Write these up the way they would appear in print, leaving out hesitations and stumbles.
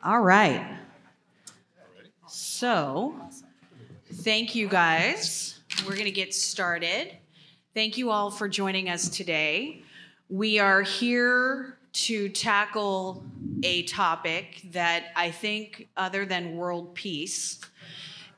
All right. So, thank you guys. We're going to get started. Thank you all for joining us today. We are here to tackle a topic that I think, other than world peace,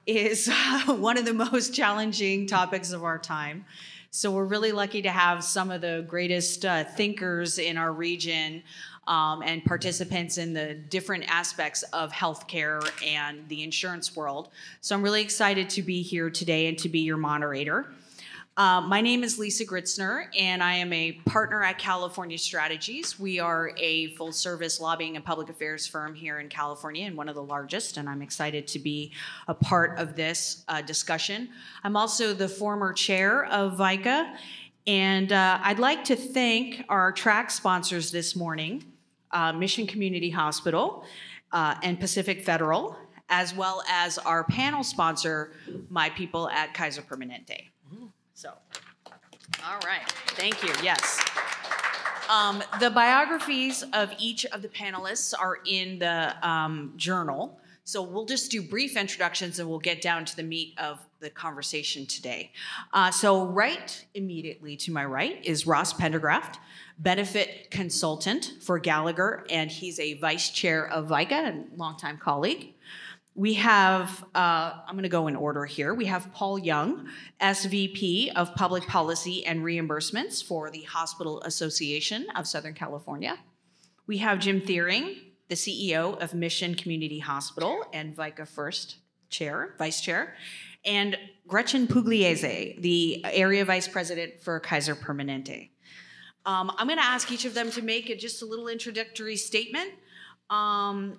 is one of the most challenging topics of our time. So we're really lucky to have some of the greatest thinkers in our region and participants in the different aspects of healthcare and the insurance world. So I'm really excited to be here today and to be your moderator. My name is Lisa Gritzner, and I am a partner at California Strategies. We are a full-service lobbying and public affairs firm here in California, and one of the largest, and I'm excited to be a part of this discussion. I'm also the former chair of VICA, and I'd like to thank our track sponsors this morning, Mission Community Hospital and Pacific Federal, as well as our panel sponsor, my people at Kaiser Permanente. So, all right, thank you, yes. The biographies of each of the panelists are in the journal. So we'll just do brief introductions and we'll get down to the meat of the conversation today. So right immediately to my right is Ross Pendergraft, benefit consultant for Gallagher, and he's a vice chair of VICA and longtime colleague. We have, I'm going to go in order here. We have Paul Young, SVP of Public Policy and Reimbursements for the Hospital Association of Southern California. We have Jim Thiering, the CEO of Mission Community Hospital and VICA First Vice Chair, and Gretchen Pugliese, the Area Vice President for Kaiser Permanente. I'm going to ask each of them to make just a little introductory statement. And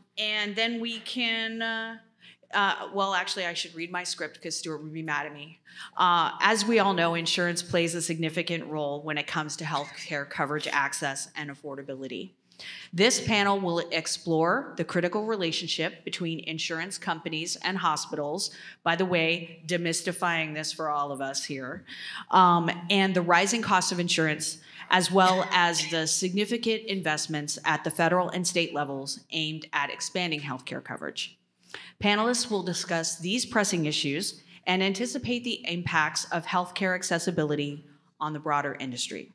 then we can, well, actually, I should read my script because Stuart would be mad at me. As we all know, insurance plays a significant role when it comes to healthcare coverage access and affordability. This panel will explore the critical relationship between insurance companies and hospitals, by the way, demystifying this for all of us here, and the rising cost of insurance, as well as the significant investments at the federal and state levels aimed at expanding healthcare coverage. Panelists will discuss these pressing issues and anticipate the impacts of healthcare accessibility on the broader industry.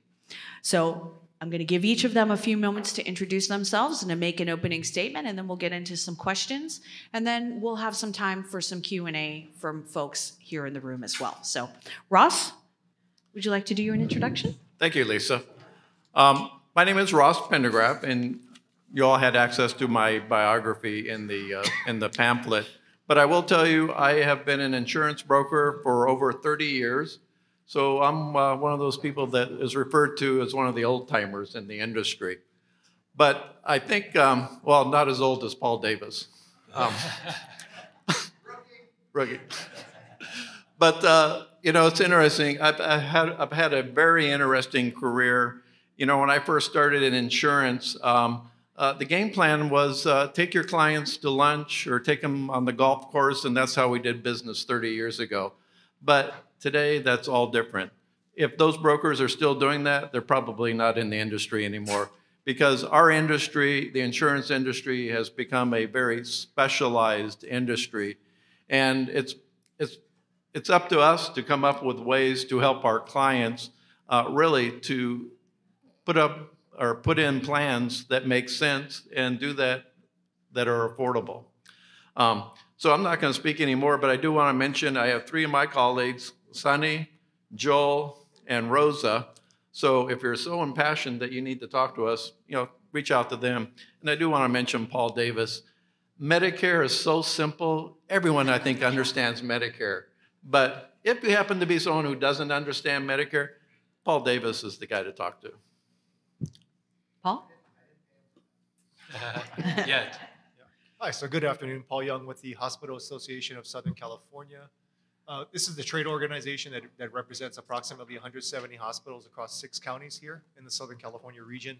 So I'm going to give each of them a few moments to introduce themselves and to make an opening statement, and then we'll get into some questions, and then we'll have some time for some Q&A from folks here in the room as well. So, Ross, would you like to do your introduction? Thank you, Lisa. My name is Ross Pendergraft, and you all had access to my biography in the pamphlet. But I will tell you, I have been an insurance broker for over 30 years. So I'm one of those people that is referred to as one of the old timers in the industry. But I think, well, not as old as Paul Davis. Rookie. But you know, it's interesting. I've had a very interesting career. You know, when I first started in insurance, the game plan was take your clients to lunch or take them on the golf course, and that's how we did business 30 years ago. But today, that's all different. If those brokers are still doing that, they're probably not in the industry anymore, because our industry, the insurance industry, has become a very specialized industry, and it's up to us to come up with ways to help our clients really to put in plans that make sense and do that are affordable. So I'm not going to speak anymore, but I do want to mention I have three of my colleagues, Sunny, Joel, and Rosa. So if you're so impassioned that you need to talk to us, you know, reach out to them. And I do want to mention Paul Davis. Medicare is so simple. Everyone, I think, understands Medicare. But if you happen to be someone who doesn't understand Medicare, Paul Davis is the guy to talk to. Paul? Yeah. Hi, so good afternoon. Paul Young with the Hospital Association of Southern California. This is the trade organization that represents approximately 170 hospitals across 6 counties here in the Southern California region.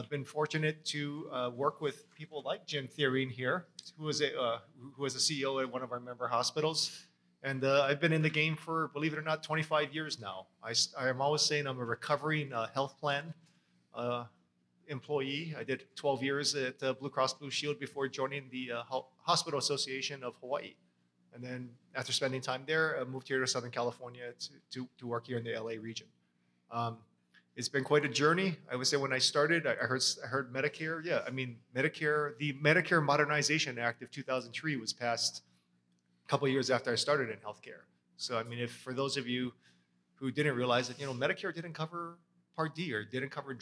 Been fortunate to work with people like Jim Thiering here, who is a CEO at one of our member hospitals. And I've been in the game for, believe it or not, 25 years now. I am always saying I'm a recovering health plan employee. I did 12 years at Blue Cross Blue Shield before joining the Hospital Association of Hawaii. And then after spending time there, I moved here to Southern California to work here in the LA region. It's been quite a journey. I would say when I started, I heard Medicare. Yeah, I mean, Medicare, the Medicare Modernization Act of 2003 was passed a couple of years after I started in healthcare. So, I mean, if for those of you who didn't realize that, Medicare didn't cover Part D or didn't cover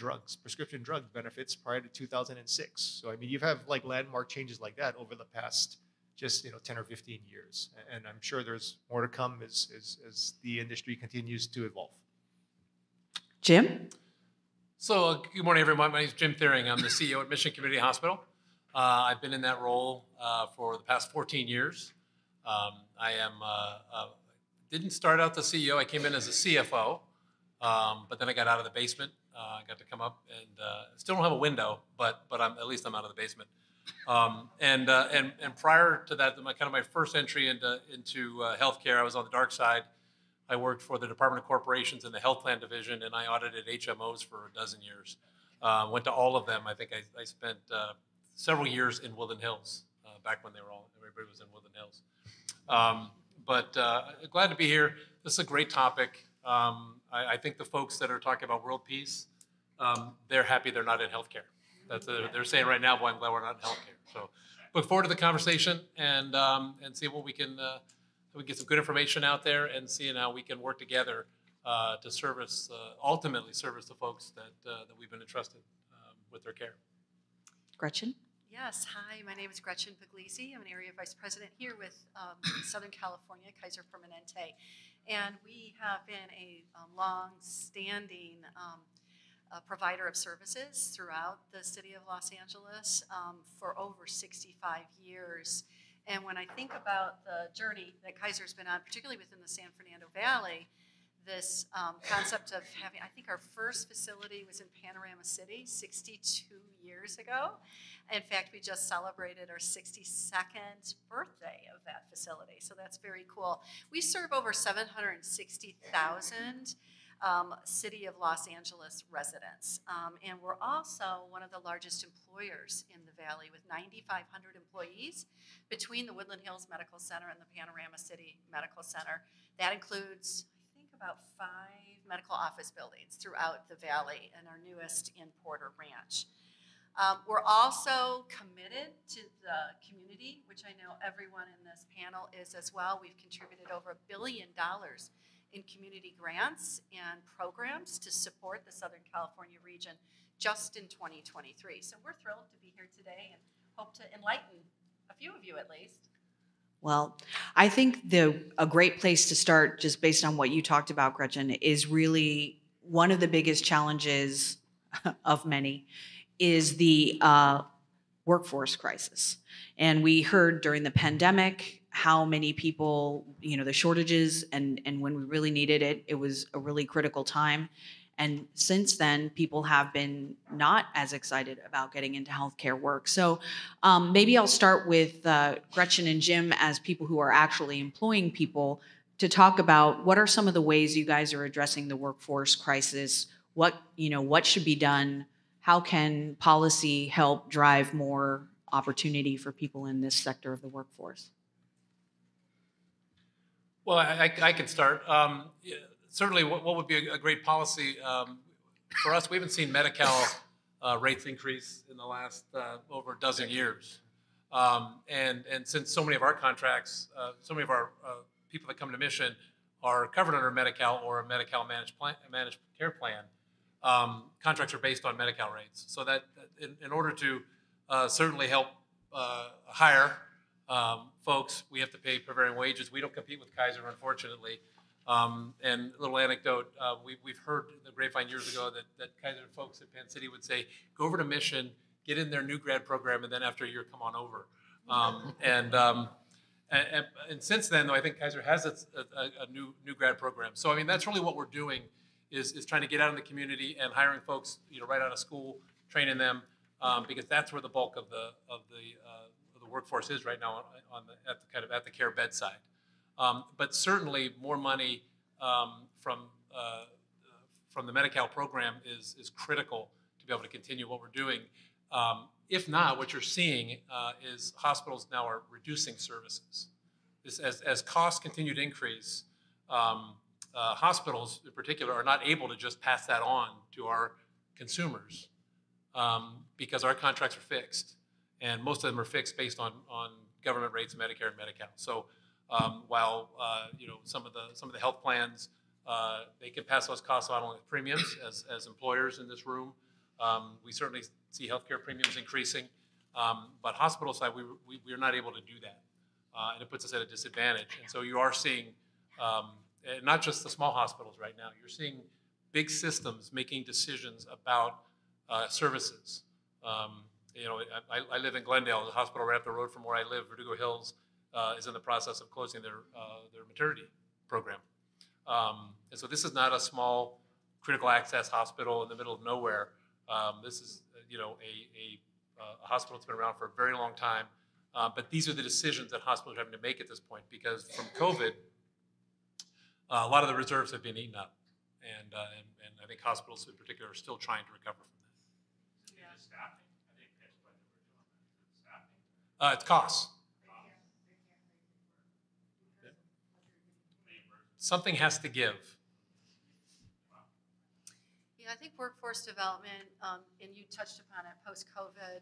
prescription drug benefits prior to 2006. So, I mean, you've had like landmark changes like that over the past just 10 or 15 years. And I'm sure there's more to come as the industry continues to evolve. Jim? So good morning, everyone. My name is Jim Thiering. I'm the CEO at Mission Community Hospital. I've been in that role for the past 14 years. I didn't start out the CEO. I came in as a CFO, but then I got out of the basement. I got to come up and still don't have a window, but at least I'm out of the basement. And prior to that, my first entry into healthcare, I was on the dark side. I worked for the Department of Corporations in the health plan division, and I audited HMOs for a dozen years. Went to all of them. I think I spent several years in Woodland Hills back when everybody was in Woodland Hills. But glad to be here. This is a great topic. I think the folks that are talking about world peace, they're happy they're not in healthcare. They're saying right now, boy, I'm glad we're not in healthcare. So look forward to the conversation and see what we can get some good information out there and seeing how we can work together to ultimately service the folks that we've been entrusted with their care. Gretchen? Yes, hi, my name is Gretchen Puglisi. I'm an area vice president here with Southern California, Kaiser Permanente. And we have been a long-standing provider of services throughout the city of Los Angeles for over 65 years. And when I think about the journey that Kaiser's been on, particularly within the San Fernando Valley, this concept of having, I think our first facility was in Panorama City 62 years ago. In fact, we just celebrated our 62nd birthday of that facility, so that's very cool. We serve over 760,000 City of Los Angeles residents, and we're also one of the largest employers in the Valley with 9,500 employees between the Woodland Hills Medical Center and the Panorama City Medical Center. That includes about 5 medical office buildings throughout the Valley and our newest in Porter Ranch. We're also committed to the community, which I know everyone in this panel is as well. We've contributed over $1 billion in community grants and programs to support the Southern California region just in 2023. So we're thrilled to be here today and hope to enlighten a few of you at least. Well, I think a great place to start, just based on what you talked about, Gretchen, is really one of the biggest challenges of many is the workforce crisis. And we heard during the pandemic how many people, the shortages, and when we really needed it, it was a really critical time. And since then, people have been not as excited about getting into healthcare work. So maybe I'll start with Gretchen and Jim as people who are actually employing people to talk about what are some of the ways you guys are addressing the workforce crisis, what should be done, how can policy help drive more opportunity for people in this sector of the workforce? Well, I can start. Certainly, what would be a great policy for us? We haven't seen Medi-Cal rates increase in the last over a dozen years, and since so many of our contracts, so many of our people that come to Mission are covered under Medi-Cal or a Medi-Cal managed care plan, contracts are based on Medi-Cal rates. So that in order to certainly help hire folks, we have to pay prevailing wages. We don't compete with Kaiser, unfortunately. And a little anecdote, we've heard in the grapevine years ago that Kaiser folks at Penn City would say, go over to Mission, get in their new grad program, and then after a year, come on over. And since then, though, I think Kaiser has a new grad program. So, I mean, that's really what we're doing is trying to get out in the community and hiring folks, right out of school, training them, because that's where the bulk of the workforce is right now at the care bedside. But certainly more money from the Medi-Cal program is critical to be able to continue what we're doing. If not, what you're seeing is hospitals now are reducing services. As costs continue to increase, hospitals in particular are not able to just pass that on to our consumers because our contracts are fixed, and most of them are fixed based on government rates, Medicare and Medi-Cal. So while some of the health plans they can pass those costs on with premiums as employers in this room, we certainly see healthcare premiums increasing, but hospital side we are not able to do that, and it puts us at a disadvantage. And so you are seeing not just the small hospitals right now. You're seeing big systems making decisions about services. I live in Glendale. The hospital right up the road from where I live, Verdugo Hills, is in the process of closing their maternity program. And so this is not a small critical access hospital in the middle of nowhere. This is a hospital that's been around for a very long time. But these are the decisions that hospitals are having to make at this point because from COVID, a lot of the reserves have been eaten up, and I think hospitals in particular are still trying to recover from that. Yeah. Staffing. I think that's what we're talking about. Staffing. It's costs. Something has to give. Yeah, I think workforce development, and you touched upon it, post-COVID,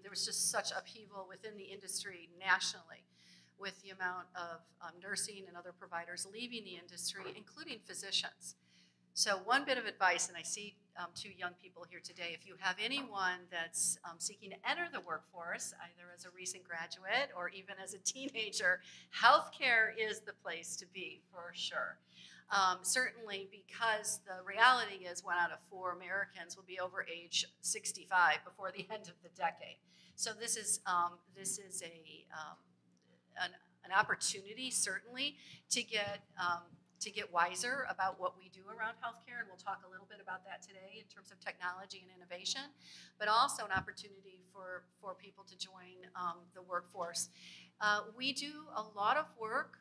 there was just such upheaval within the industry nationally with the amount of nursing and other providers leaving the industry, including physicians. So one bit of advice, and I see two young people here today, if you have anyone that's seeking to enter the workforce, either as a recent graduate or even as a teenager, healthcare is the place to be for sure. Certainly because the reality is 1 out of 4 Americans will be over age 65 before the end of the decade. So this is an opportunity certainly to get wiser about what we do around healthcare, and we'll talk a little bit about that today in terms of technology and innovation, but also an opportunity for people to join the workforce. We do a lot of work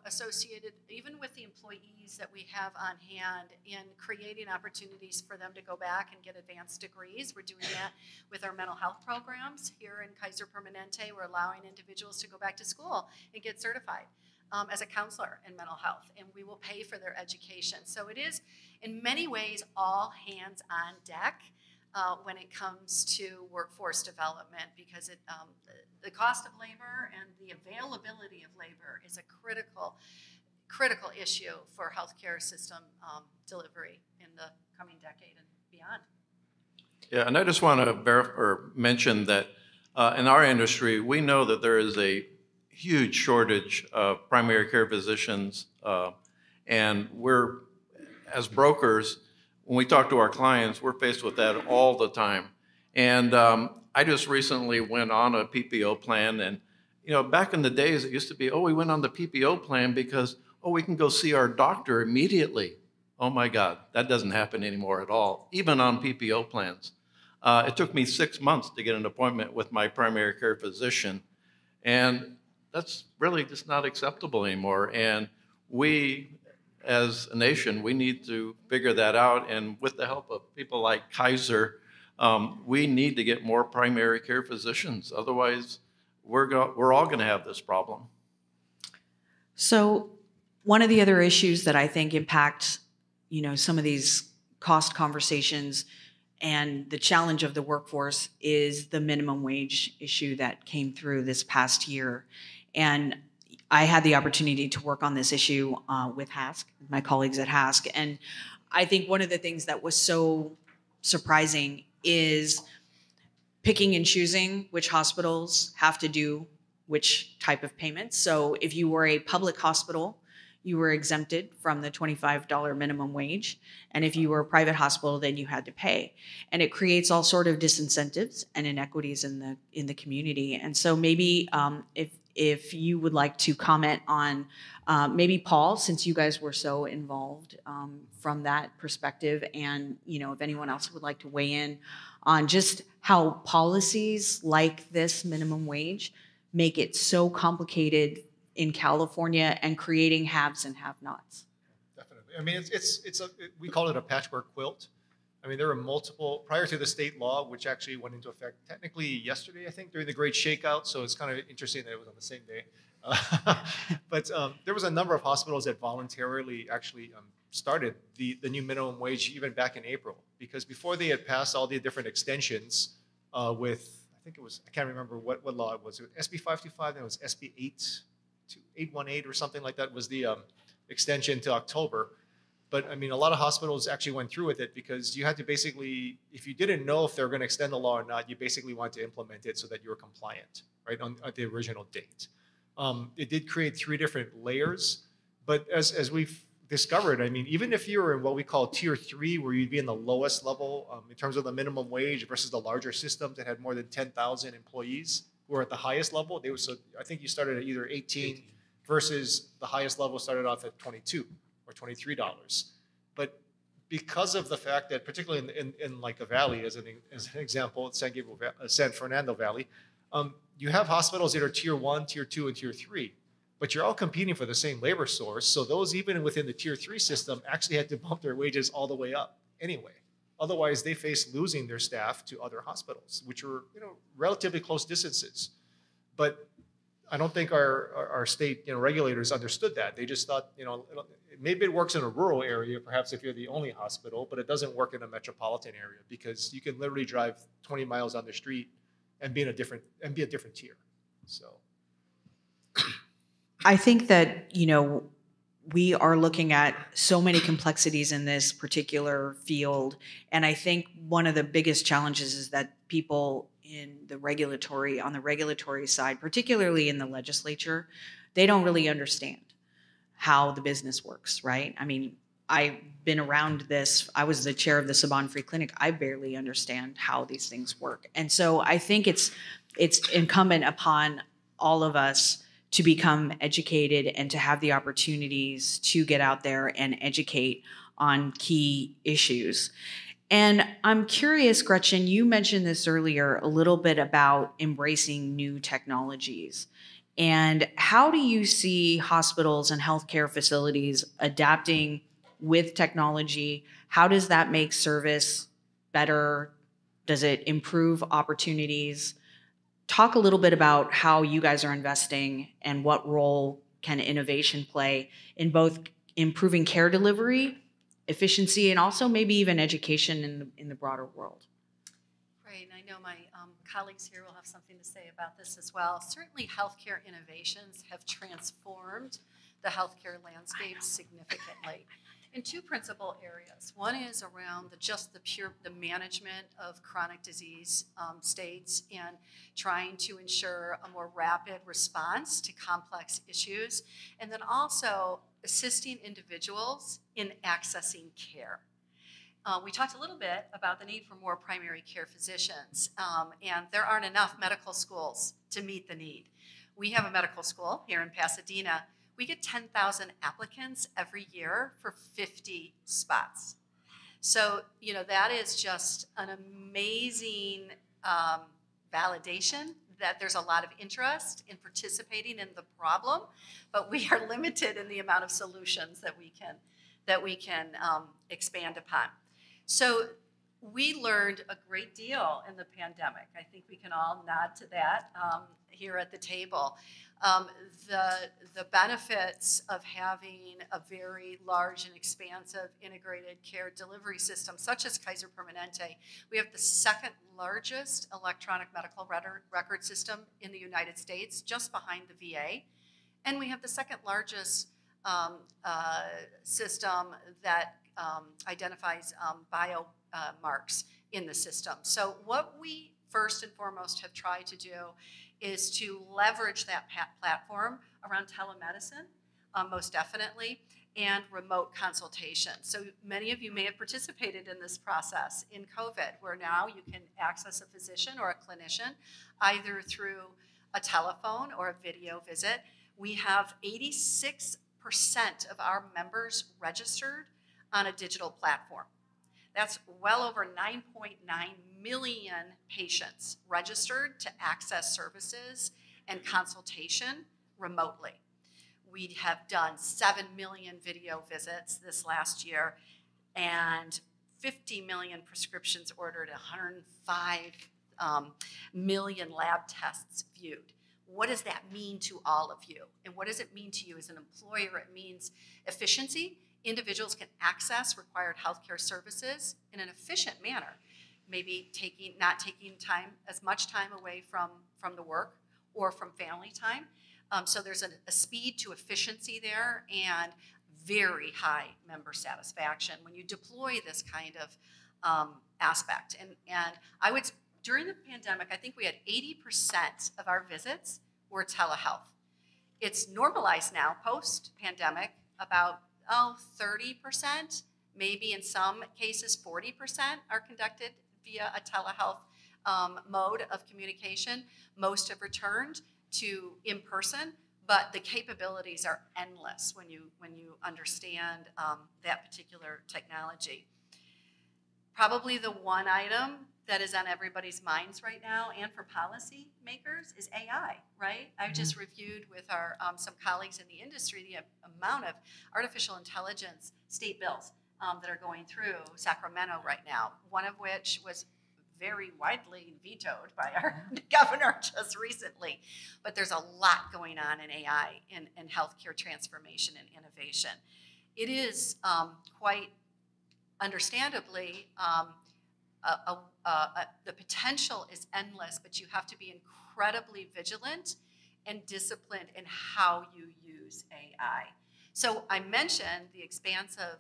associated even with the employees that we have on hand in creating opportunities for them to go back and get advanced degrees. We're doing that with our mental health programs here in Kaiser Permanente. We're allowing individuals to go back to school and get certified as a counselor in mental health, and we will pay for their education. So it is, in many ways, all hands on deck when it comes to workforce development, because the cost of labor and the availability of labor is a critical issue for healthcare system delivery in the coming decade and beyond. Yeah, and I just want to mention that in our industry, we know that there is a huge shortage of primary care physicians, and we're, as brokers, when we talk to our clients, we're faced with that all the time. And I just recently went on a PPO plan, and back in the days, it used to be, we went on the PPO plan because, we can go see our doctor immediately. Oh my God, that doesn't happen anymore at all, even on PPO plans. It took me 6 months to get an appointment with my primary care physician, and that's really just not acceptable anymore. And we, as a nation, we need to figure that out, and with the help of people like Kaiser, we need to get more primary care physicians. Otherwise, we're all going to have this problem. So one of the other issues that I think impacts, some of these cost conversations and the challenge of the workforce is the minimum wage issue that came through this past year. And I had the opportunity to work on this issue with HASC, my colleagues at HASC. And I think one of the things that was so surprising is picking and choosing which hospitals have to do which type of payments. So if you were a public hospital, you were exempted from the $25 minimum wage. And if you were a private hospital, then you had to pay. And it creates all sort of disincentives and inequities in the community. And so maybe if you would like to comment on maybe Paul, since you guys were so involved from that perspective, and if anyone else would like to weigh in on just how policies like this minimum wage make it so complicated in California and creating haves and have-nots. Definitely. I mean, we call it a patchwork quilt. I mean, there were multiple, prior to the state law, which actually went into effect technically yesterday, I think, during the Great Shakeout. So it's kind of interesting that it was on the same day. But there was a number of hospitals that voluntarily actually started the new minimum wage even back in April, because before they had passed all the different extensions with, I think it was, I can't remember what law it was. It was SB 525, and it was SB 818 or something like that was the extension to October. But I mean, a lot of hospitals actually went through with it because you had to basically, if you didn't know if they were going to extend the law or not, you basically wanted to implement it so that you were compliant, right, at the original date. It did create 3 different layers, but as we've discovered, I mean, even if you were in what we call tier 3, where you'd be in the lowest level in terms of the minimum wage versus the larger systems that had more than 10,000 employees who were at the highest level, so I think you started at either 18 versus the highest level started off at 22 or $23. But because of the fact that, particularly in like a valley, as an example, San Fernando Valley, you have hospitals that are tier 1, tier 2, and tier 3, but you're all competing for the same labor source. So those even within the tier 3 system actually had to bump their wages all the way up anyway. Otherwise, they faced losing their staff to other hospitals, which were relatively close distances. But I don't think our state regulators understood that. They just thought maybe it works in a rural area, perhaps if you're the only hospital, but it doesn't work in a metropolitan area because you can literally drive 20 miles down the street and be a different tier. So I think that, we are looking at so many complexities in this particular field. And I think one of the biggest challenges is that people on the regulatory side, particularly in the legislature, they don't really understand how the business works, right? I mean, I've been around this. I was the chair of the Saban Free Clinic. I barely understand how these things work. And so I think it's incumbent upon all of us to become educated and to have the opportunities to get out there and educate on key issues. And I'm curious, Gretchen, you mentioned this earlier a little bit about embracing new technologies. And how do you see hospitals and healthcare facilities adapting with technology? How does that make service better? Does it improve opportunities? Talk a little bit about how you guys are investing and what role can innovation play in both improving care delivery, efficiency, and also maybe even education in the broader world. Great, and I know my colleagues here will have something to say about this as well. Certainly healthcare innovations have transformed the healthcare landscape significantly in 2 principal areas. One is around the management of chronic disease states and trying to ensure a more rapid response to complex issues, and then also assisting individuals in accessing care. We talked a little bit about the need for more primary care physicians, and there aren't enough medical schools to meet the need. We have a medical school here in Pasadena. We get 10,000 applicants every year for 50 spots. So, that is just an amazing validation that there's a lot of interest in participating in the problem, but we are limited in the amount of solutions that we can expand upon. So we learned a great deal in the pandemic. I think we can all nod to that here at the table. The benefits of having a very large and expansive integrated care delivery system, such as Kaiser Permanente. We have the 2nd largest electronic medical record system in the United States, just behind the VA. And we have the 2nd largest system that identifies biomarks in the system. So what we first and foremost have tried to do is to leverage that platform around telemedicine, most definitely, and remote consultation. So many of you may have participated in this process in COVID, where now you can access a physician or a clinician either through a telephone or a video visit. We have 86% of our members registered on a digital platform. That's well over 9.9 million patients registered to access services and consultation remotely. We have done 7 million video visits this last year, and 50 million prescriptions ordered, 105 million lab tests viewed. What does that mean to all of you? And what does it mean to you as an employer? It means efficiency. Individuals can access required healthcare services in an efficient manner, maybe not taking as much time away from the work or from family time. So there's a speed to efficiency there and very high member satisfaction when you deploy this kind of aspect. And I would, during the pandemic, I think we had 80% of our visits were telehealth. It's normalized now, post-pandemic, about 30%, maybe in some cases 40% are conducted via a telehealth mode of communication. Most have returned to in-person, but the capabilities are endless when you understand that particular technology. Probably the one item that is on everybody's minds right now and for policy makers is AI, right? I just reviewed with our some colleagues in the industry the amount of artificial intelligence state bills that are going through Sacramento right now, one of which was very widely vetoed by our governor just recently. But there's a lot going on in AI and healthcare transformation and innovation. It is quite understandably, the potential is endless, but you have to be incredibly vigilant and disciplined in how you use AI. So I mentioned the expansive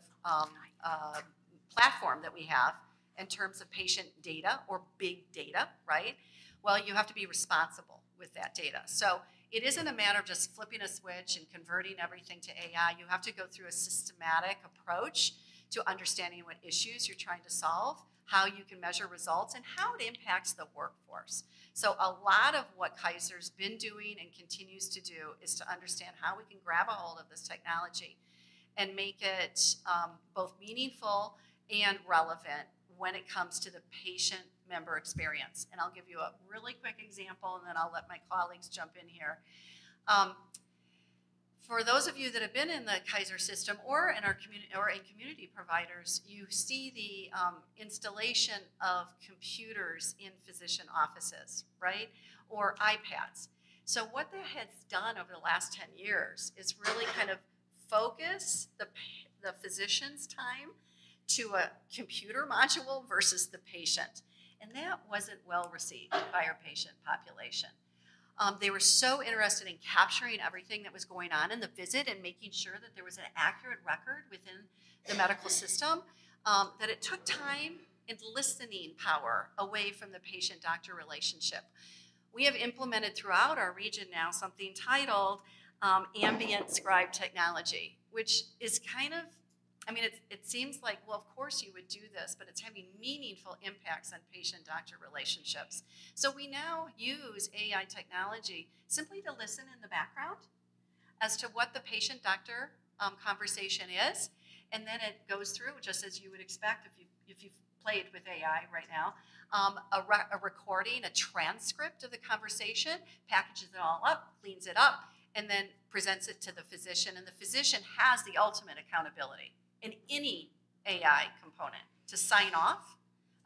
platform that we have in terms of patient data or big data, right? Well, you have to be responsible with that data. So it isn't a matter of just flipping a switch and converting everything to AI. You have to go through a systematic approach to understanding what issues you're trying to solve, how you can measure results, and how it impacts the workforce. So a lot of what Kaiser's been doing and continues to do is to understand how we can grab a hold of this technology and make it both meaningful and relevant when it comes to the patient member experience. And I'll give you a really quick example, and then I'll let my colleagues jump in here. For those of you that have been in the Kaiser system or in our community or in community providers, you see the installation of computers in physician offices, right? Or iPads. So what that has done over the last 10 years is really kind of focus the physician's time to a computer module versus the patient. And that wasn't well received by our patient population. They were so interested in capturing everything that was going on in the visit and making sure that there was an accurate record within the medical system, that it took time and listening power away from the patient-doctor relationship. We have implemented throughout our region now something titled ambient scribe technology, which is kind of, I mean, it seems like, well, of course you would do this, but it's having meaningful impacts on patient-doctor relationships. So we now use AI technology simply to listen in the background as to what the patient-doctor conversation is, and then it goes through, just as you would expect if you've played with AI right now, a recording, a transcript of the conversation, packages it all up, cleans it up, and then presents it to the physician, and the physician has the ultimate accountability in any AI component to sign off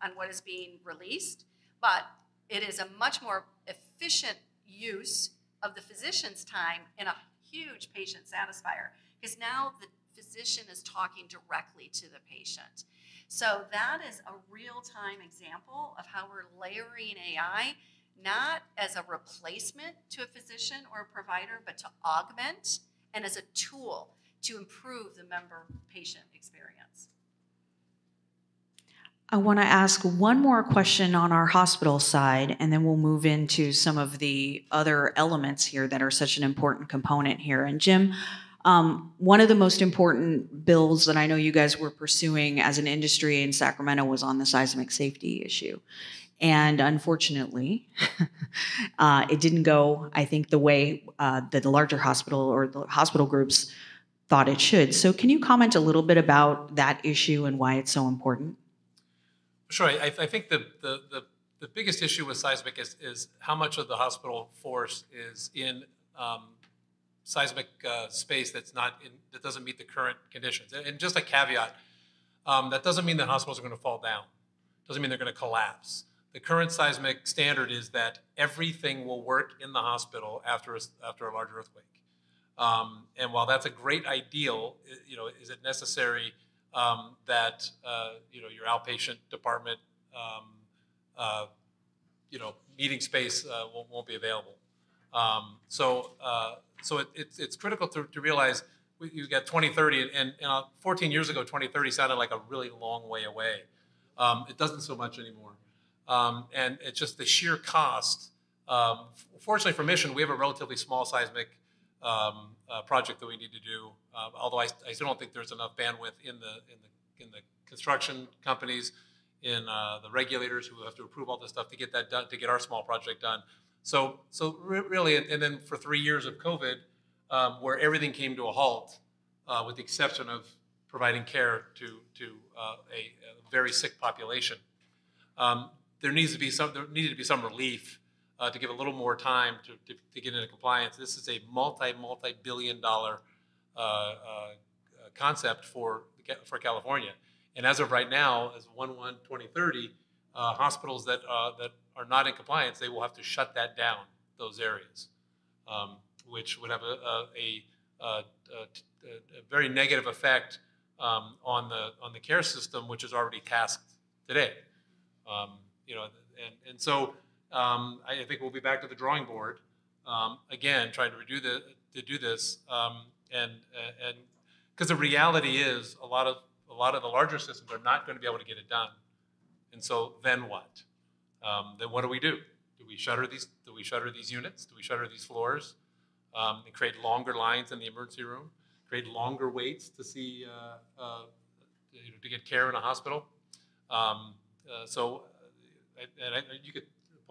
on what is being released, but it is a much more efficient use of the physician's time and a huge patient satisfier, because now the physician is talking directly to the patient. So that is a real-time example of how we're layering AI, not as a replacement to a physician or a provider, but to augment and as a tool to improve the member-patient experience. I want to ask one more question on our hospital side, and then we'll move into some of the other elements here that are such an important component here. And Jim, one of the most important bills that I know you guys were pursuing as an industry in Sacramento was on the seismic safety issue. And unfortunately, it didn't go, I think, the way that the larger hospital or the hospital groups thought it should. So can you comment a little bit about that issue and why it's so important? Sure. I think the biggest issue with seismic is how much of the hospital force is in seismic space that doesn't meet the current conditions. And just a caveat, That doesn't mean that hospitals are going to fall down. Doesn't mean they're going to collapse. The current seismic standard is that everything will work in the hospital after a large earthquake. And while that's a great ideal, is it necessary that your outpatient department, meeting space won't be available? So it's critical to realize you got 2030, and 14 years ago, 2030 sounded like a really long way away. It doesn't so much anymore. And it's just the sheer cost. Fortunately for Mission, we have a relatively small seismic project that we need to do. Although I still don't think there's enough bandwidth in the construction companies, in the regulators who have to approve all this stuff to get that done, to get our small project done. So really, and then for 3 years of COVID, where everything came to a halt, with the exception of providing care to a very sick population. There needed to be some relief to give a little more time to get into compliance. This is a multi-billion-dollar concept for California, and as of right now, as 1/1/2030, hospitals that are not in compliance, they will have to shut that down, those areas, which would have a very negative effect on the care system, which is already tasked today. So I think we'll be back to the drawing board again, trying to do this, and because the reality is a lot of the larger systems are not going to be able to get it done, and so then what? Then what do we do? Do we shutter these units? Do we shutter these floors and create longer lines in the emergency room? Create longer waits to see to get care in a hospital? Paul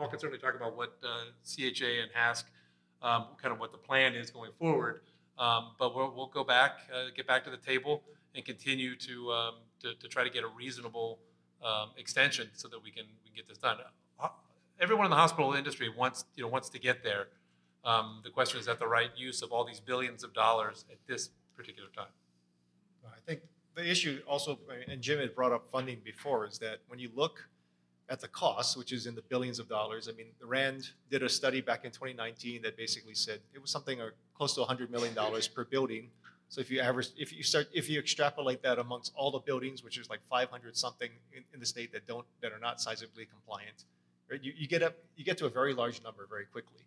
can certainly talk about what CHA and HASC, kind of what the plan is going forward. But we'll go back, get back to the table, and continue to try to get a reasonable extension so that we can get this done. Everyone in the hospital industry wants to get there. The question is, that the right use of all these billions of dollars at this particular time? I think the issue also, and Jim had brought up funding before, is that when you look at the cost, which is in the billions of dollars, I mean, the RAND did a study back in 2019 that basically said it was something close to $100 million per building. So if you extrapolate that amongst all the buildings, which is like 500 something in the state that are not seismically compliant, right? You get to a very large number very quickly.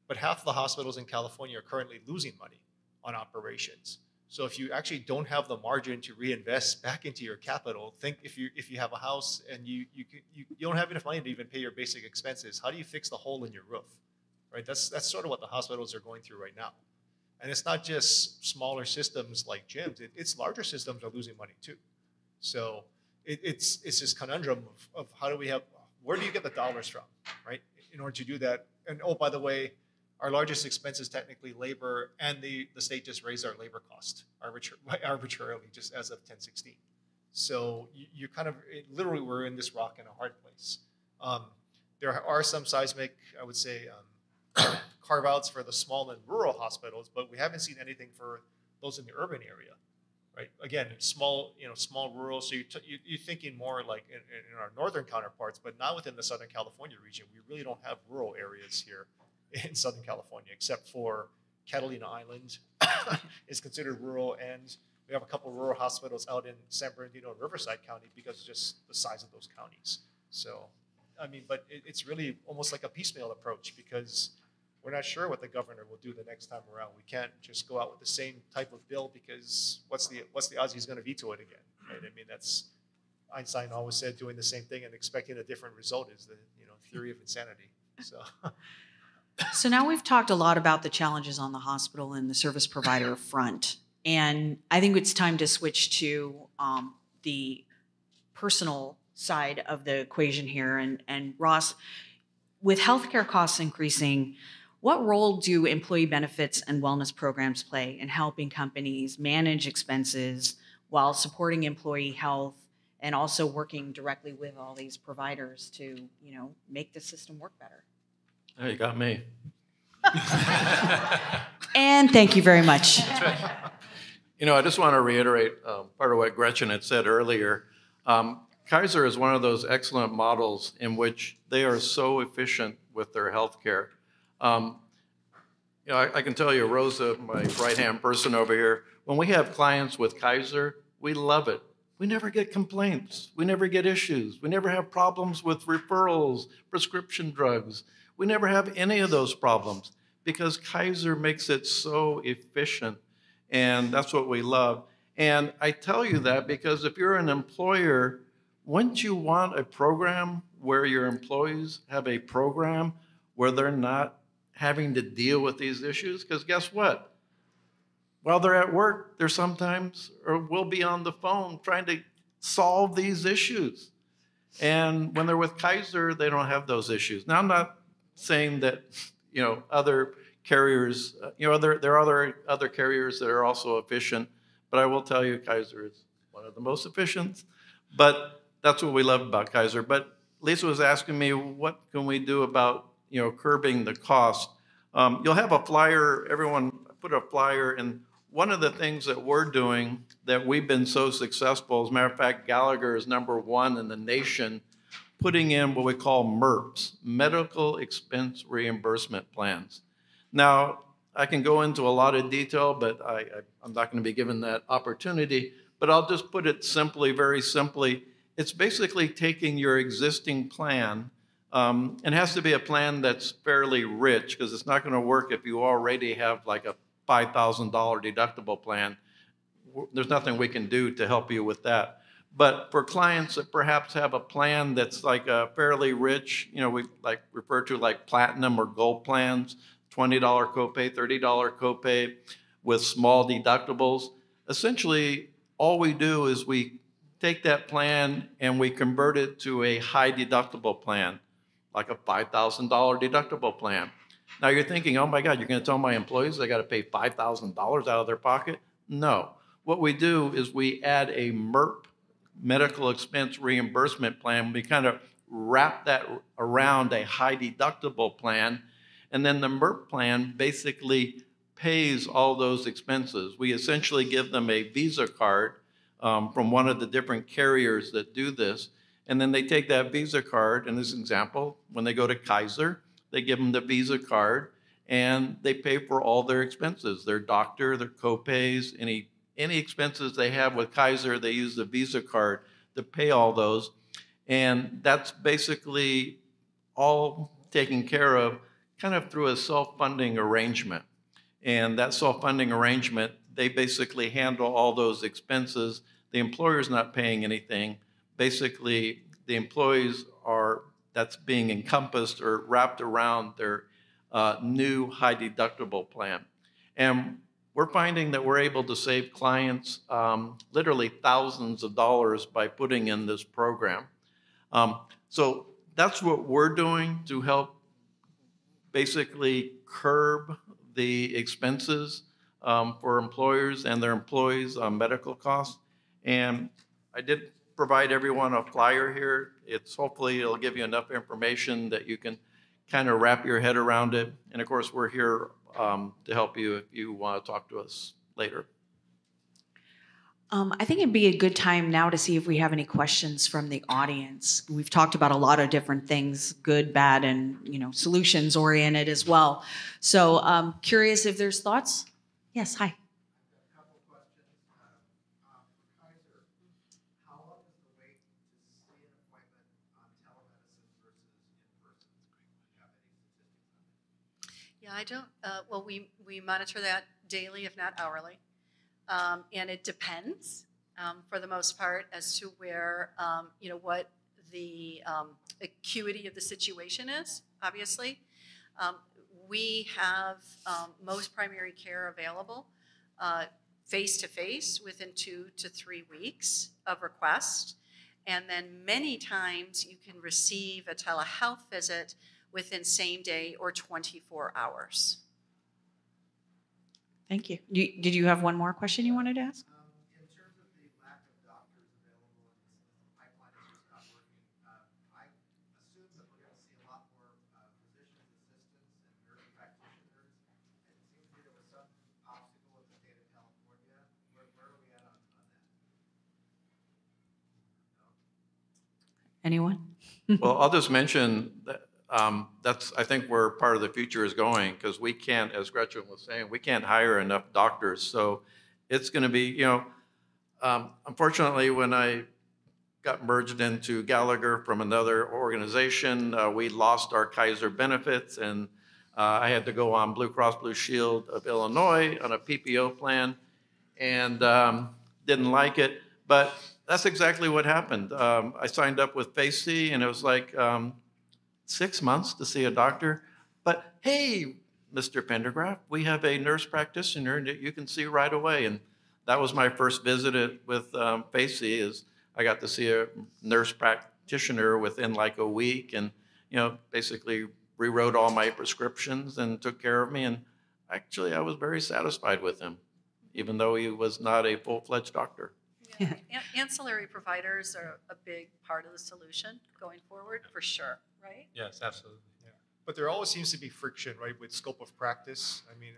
But half the hospitals in California are currently losing money on operations. So if you actually don't have the margin to reinvest back into your capital, think if you have a house and you don't have enough money to even pay your basic expenses, how do you fix the hole in your roof, right? That's sort of what the hospitals are going through right now. And it's not just smaller systems like gyms, it's larger systems are losing money too. So it's this conundrum of where do you get the dollars from, right? In order to do that. And oh, by the way, our largest expense is technically labor, and the state just raised our labor cost arbitrarily just as of 10/16. So you kind of, literally we're in this rock and a hard place. There are some seismic, I would say, carve-outs for the small and rural hospitals, but we haven't seen anything for those in the urban area, right? Again, small rural, so you're thinking more like in our northern counterparts, but not within the Southern California region. We really don't have rural areas here in Southern California, except for Catalina Island is considered rural, and we have a couple of rural hospitals out in San Bernardino and Riverside County because of just the size of those counties. So, I mean, but it's really almost like a piecemeal approach because we're not sure what the governor will do the next time around. We can't just go out with the same type of bill because what's the odds he's going to veto it again, right? I mean, that's Einstein always said, doing the same thing and expecting a different result is the theory of insanity. So now we've talked a lot about the challenges on the hospital and the service provider front, and I think it's time to switch to the personal side of the equation here. And Ross, with healthcare costs increasing, what role do employee benefits and wellness programs play in helping companies manage expenses while supporting employee health and also working directly with all these providers to make the system work better? Oh, you got me. And thank you very much. That's right. I just want to reiterate part of what Gretchen had said earlier. Kaiser is one of those excellent models in which they are so efficient with their healthcare. I can tell you, Rosa, my right-hand person over here, when we have clients with Kaiser, we love it. We never get complaints. We never get issues. We never have problems with referrals, prescription drugs. We never have any of those problems because Kaiser makes it so efficient. And that's what we love. And I tell you that because if you're an employer, wouldn't you want a program where your employees have a program where they're not having to deal with these issues? Because guess what? While they're at work, they're sometimes or will be on the phone trying to solve these issues. And when they're with Kaiser, they don't have those issues. Now, I'm not saying that, other carriers, there are other carriers that are also efficient, but I will tell you Kaiser is one of the most efficient. But that's what we love about Kaiser. But Lisa was asking me, what can we do about, curbing the cost? You'll have a flyer, everyone put a flyer, and one of the things that we're doing that we've been so successful, as a matter of fact, Gallagher is #1 in the nation, putting in what we call MERPs, Medical Expense Reimbursement Plans. Now, I can go into a lot of detail, but I'm not going to be given that opportunity, but I'll just put it simply, very simply. It's basically taking your existing plan, and it has to be a plan that's fairly rich because it's not going to work if you already have like a $5,000 deductible plan. There's nothing we can do to help you with that. But for clients that perhaps have a plan that's like a fairly rich, we like refer to like platinum or gold plans, $20 copay, $30 copay with small deductibles. Essentially, all we do is we take that plan and we convert it to a high deductible plan, like a $5,000 deductible plan. Now you're thinking, oh my God, you're going to tell my employees they got to pay $5,000 out of their pocket? No. What we do is we add a MERP, medical expense reimbursement plan. We kind of wrap that around a high deductible plan. And then the MERP plan basically pays all those expenses. We essentially give them a Visa card from one of the different carriers that do this. And then they take that Visa card, in this example, when they go to Kaiser, they give them the Visa card and they pay for all their expenses, their doctor, their copays, any expenses they have with Kaiser, they use the Visa card to pay all those. And that's basically all taken care of kind of through a self-funding arrangement. And that self-funding arrangement, they basically handle all those expenses. The employer's not paying anything. Basically, the employees that's being encompassed or wrapped around their new high deductible plan. And we're finding that we're able to save clients literally thousands of dollars by putting in this program. So that's what we're doing to help basically curb the expenses for employers and their employees on medical costs. And I did provide everyone a flyer here. Hopefully it'll give you enough information that you can kind of wrap your head around it. And of course, we're here to help you if you want to talk to us later. I think it'd be a good time now to see if we have any questions from the audience. We've talked about a lot of different things, good, bad, and solutions oriented as well. So curious if there's thoughts. Yes, hi. Yeah, I don't, well, we monitor that daily, if not hourly. And it depends, for the most part, as to where, what the acuity of the situation is, obviously. We have most primary care available face-to-face within 2 to 3 weeks of request. And then many times you can receive a telehealth visit within same day or 24 hours. Thank you. Did you have one more question you wanted to ask? In terms of the lack of doctors available and the pipeline is just not working, I assume that we're going to see a lot more physician assistants and nurse practitioners. It seems to me there was some obstacle in the state of California. We're Anyone? Well, I'll just mention that that's, I think, where part of the future is going, because we can't, as Gretchen was saying, we can't hire enough doctors. So it's going to be, unfortunately, when I got merged into Gallagher from another organization, we lost our Kaiser benefits, and I had to go on Blue Cross Blue Shield of Illinois on a PPO plan, and didn't like it. But that's exactly what happened. I signed up with FACE, and it was like 6 months to see a doctor. But hey, Mr. Pendergraft, we have a nurse practitioner that you can see right away. And that was my first visit with FACE, is I got to see a nurse practitioner within like a week, and basically rewrote all my prescriptions and took care of me. And actually, I was very satisfied with him, even though he was not a full-fledged doctor. Yeah. Ancillary providers are a big part of the solution going forward, for sure, right? Yes, absolutely. Yeah. But there always seems to be friction, right, with scope of practice. I mean,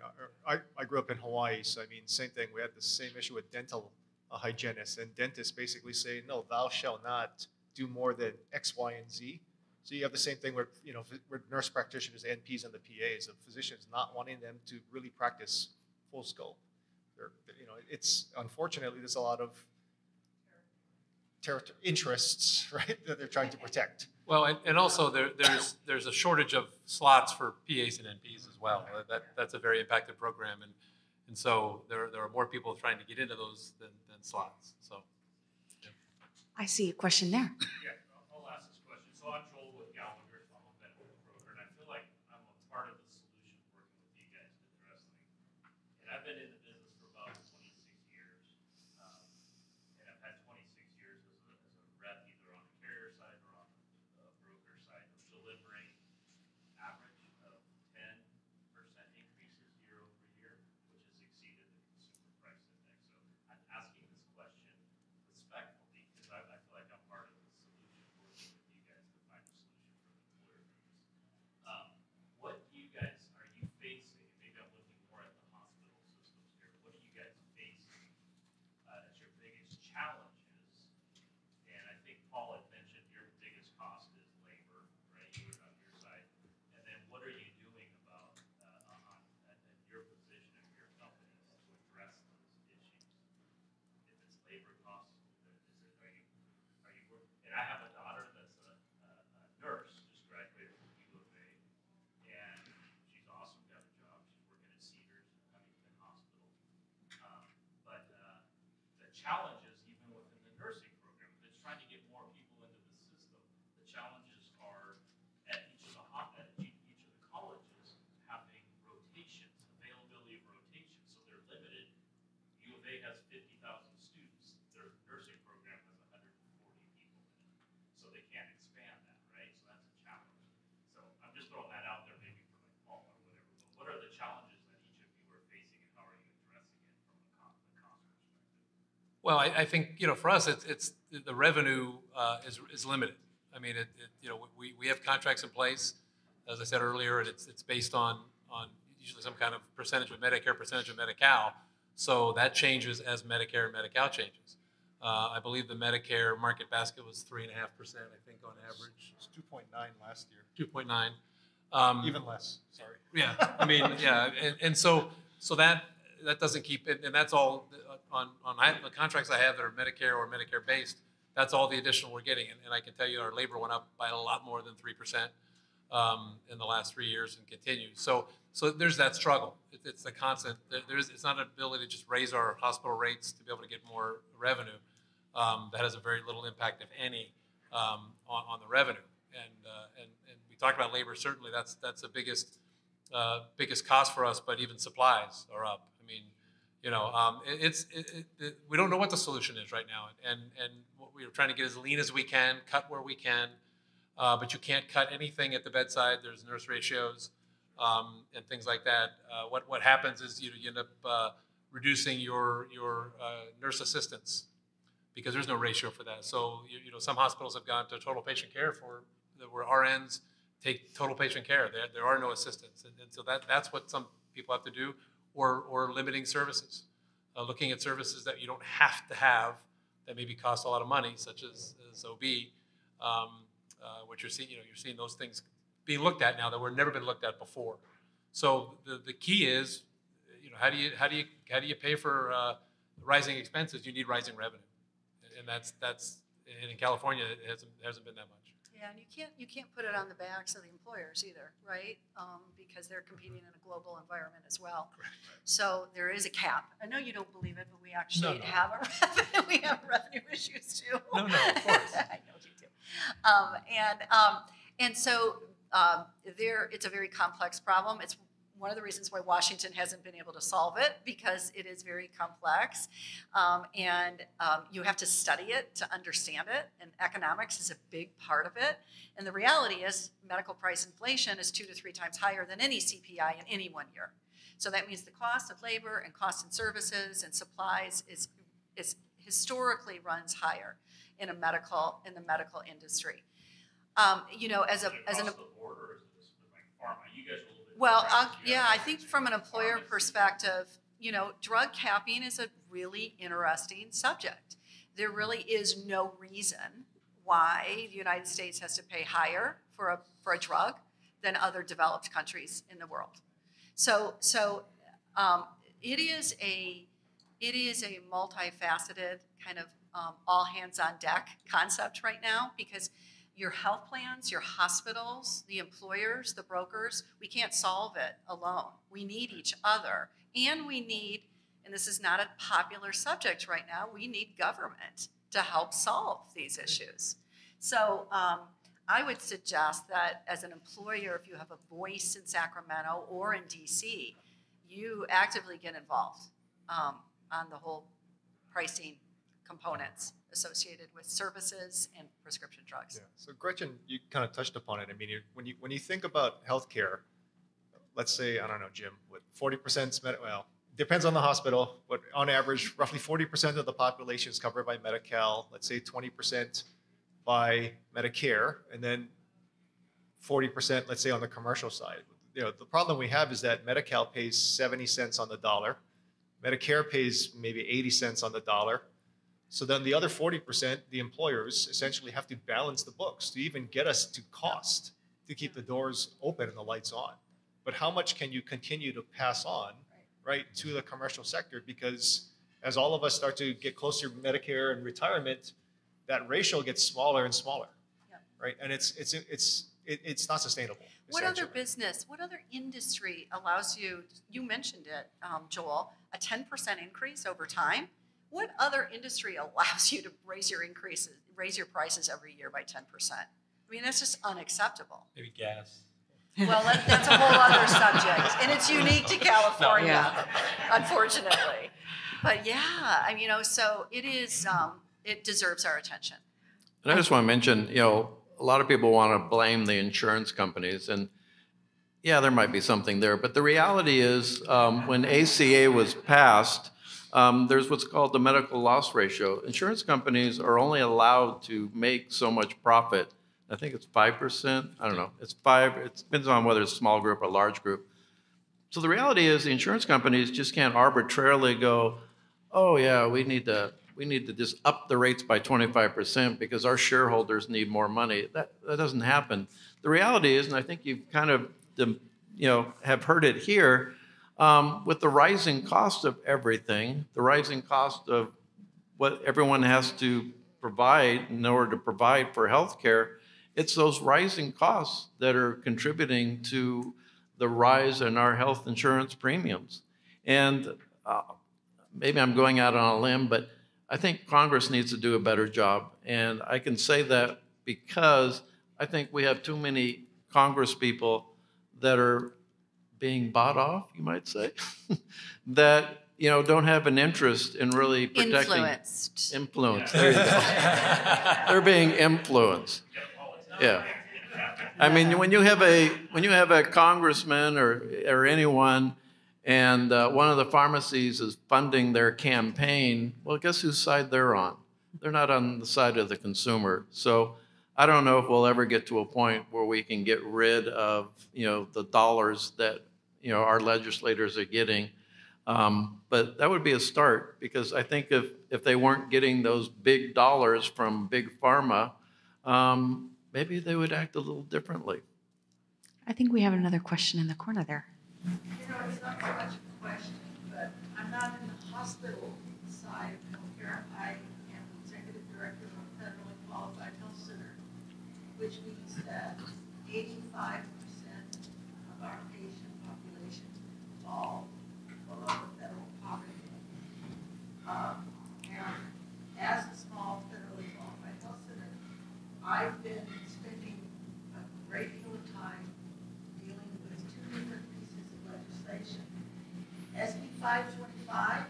I grew up in Hawaii, so I mean, same thing. We had the same issue with dental hygienists, and dentists basically say, no, thou shalt not do more than X, Y, and Z. So you have the same thing where, with nurse practitioners, NPs, and the PAs, of physicians not wanting them to really practice full scope. It's unfortunately, there's a lot of interests, right, that they're trying to protect. Well, and also there's a shortage of slots for PAs and NPs as well. That's a very impacted program, and so there are more people trying to get into those than slots. So, yeah. I see a question there. Yeah, I'll ask this question. So I'm Joel with Gallagher, I'm a medical broker, and I feel like I'm a part of the solution working with you guys to address things. And I've been in the business for about 26 years, and I've had 26 years as a rep, either on the carrier side or on the broker side, of delivering average of 10% increases year over year, which has exceeded the consumer price index. So I'm asking this question respectfully, because I feel like I'm part of the solution working with you guys to find a solution for the employer fees. What do you guys, are you facing, and maybe I'm looking more at the hospital systems here, what are you guys facing as your biggest challenges? And I think Paul had mentioned your biggest cost is labor, right? You were on your side. And then what are you doing about at your position of your companies to address those issues? If it's labor costs, are you working? And I have a daughter that's a nurse, just graduated from U of A, and she's awesome, got a job. She's working at Cedars, Huntington Hospital. But the challenges, even within the nursing program, it's trying to get more people into the system. The challenges are at each of the colleges having rotations, availability of rotations, so they're limited. U of A has 50,000 students. Their nursing program has 140 people in it, so they can't expand that, right? So that's a challenge. So I'm just throwing that out there, maybe for like Paul or whatever. But what are the challenges that each of you are facing, and how are you addressing it from the cost perspective? Well, I think for us, it's the revenue is limited. I mean, we have contracts in place, as I said earlier, and it's based on usually some kind of percentage of Medicare, percentage of Medi-Cal. So that changes as Medicare and Medi-Cal changes. I believe the Medicare market basket was 3.5%, I think, on average. It's 2.9 last year. 2.9. Even less. Sorry. Yeah, I mean, yeah, and so that doesn't keep it, and that's all on the contracts I have that are Medicare or Medicare based. That's all the additional we're getting, and I can tell you our labor went up by a lot more than 3% in the last 3 years and continues. So there's that struggle. It's the constant. It's not an ability to just raise our hospital rates to be able to get more revenue. That has a very little impact, if any, on the revenue. And we talked about labor. Certainly, that's the biggest cost for us. But even supplies are up. I mean, we don't know what the solution is right now, and what we're trying to get as lean as we can, cut where we can, but you can't cut anything at the bedside. There's nurse ratios and things like that. What happens is you end up reducing your nurse assistants because there's no ratio for that. So some hospitals have gone to total patient care where RNs take total patient care. There are no assistants, and so that's what some people have to do. Or limiting services, looking at services that you don't have to have that maybe cost a lot of money, such as OB, which you're seeing those things being looked at now that were never been looked at before. So the key is, how do you pay for rising expenses? You need rising revenue, and that's and in California it hasn't been that much. Yeah, and you can't put it on the backs of the employers either, right? Because they're competing in a global environment as well. Correct. So there is a cap. I know you don't believe it, but we actually have revenue issues too. No, of course. I know you do. And so it's a very complex problem. It's one of the reasons why Washington hasn't been able to solve it, because it is very complex, and you have to study it to understand it, and economics is a big part of it. And the reality is medical price inflation is 2 to 3 times higher than any CPI in any one year. So that means the cost of labor and cost in services and supplies is historically runs higher in the medical industry. As an well, I think from an employer perspective, drug capping is a really interesting subject. There really is no reason why the United States has to pay higher for a drug than other developed countries in the world. So it is a multifaceted kind of all hands on deck concept right now, because your health plans, your hospitals, the employers, the brokers, we can't solve it alone. We need each other. And we need, and this is not a popular subject right now, we need government to help solve these issues. So I would suggest that as an employer, if you have a voice in Sacramento or in DC, you actively get involved on the whole pricing components associated with services and prescription drugs. Yeah. So Gretchen, you kind of touched upon it. I mean, when you think about healthcare, let's say, I don't know, Jim, what 40%, well, depends on the hospital, but on average, roughly 40% of the population is covered by Medi-Cal, let's say 20% by Medicare, and then 40%, let's say, on the commercial side. The problem we have is that Medi-Cal pays 70 cents on the dollar, Medicare pays maybe 80 cents on the dollar. So then the other 40%, the employers essentially have to balance the books to even get us to cost to keep the doors open and the lights on. But how much can you continue to pass on, right, to the commercial sector? Because as all of us start to get closer to Medicare and retirement, that ratio gets smaller and smaller, right? And it's not sustainable. What other business, what other industry allows you, you mentioned it, Joel, a 10% increase over time? What other industry allows you to raise your prices every year by 10%? I mean, that's just unacceptable. Maybe gas. Well, that's a whole other subject, and it's unique to California, unfortunately. But yeah, I mean, so it is. It deserves our attention. And I just want to mention, a lot of people want to blame the insurance companies, and yeah, there might be something there. But the reality is, when ACA was passed, there's what's called the medical loss ratio. Insurance companies are only allowed to make so much profit. I think it's 5%. I don't know. It's 5. It depends on whether it's a small group or large group. So the reality is the insurance companies just can't arbitrarily go, oh yeah, we need to just up the rates by 25% because our shareholders need more money. That doesn't happen. The reality is, and I think you've kind of have heard it here, with the rising cost of everything, the rising cost of what everyone has to provide in order to provide for healthcare, it's those rising costs that are contributing to the rise in our health insurance premiums. And maybe I'm going out on a limb, but I think Congress needs to do a better job. And I can say that because I think we have too many Congress people that are being bought off, you might say, that don't have an interest in really protecting. Influenced. There you go. They're being influenced. Yeah. I mean, when you have a congressman or anyone, and one of the pharmacies is funding their campaign, well, guess whose side they're on? They're not on the side of the consumer. So I don't know if we'll ever get to a point where we can get rid of the dollars that our legislators are getting. But that would be a start, because I think if they weren't getting those big dollars from big pharma, maybe they would act a little differently. I think we have another question in the corner there. You know, it's not so much a question, but I'm not in the hospital side of healthcare. I am the executive director of a federally qualified health center, which means that 85% of our patient population fall below the federal poverty. And as a small federally qualified health center, I've been spending a great deal of time dealing with two different pieces of legislation. SB 525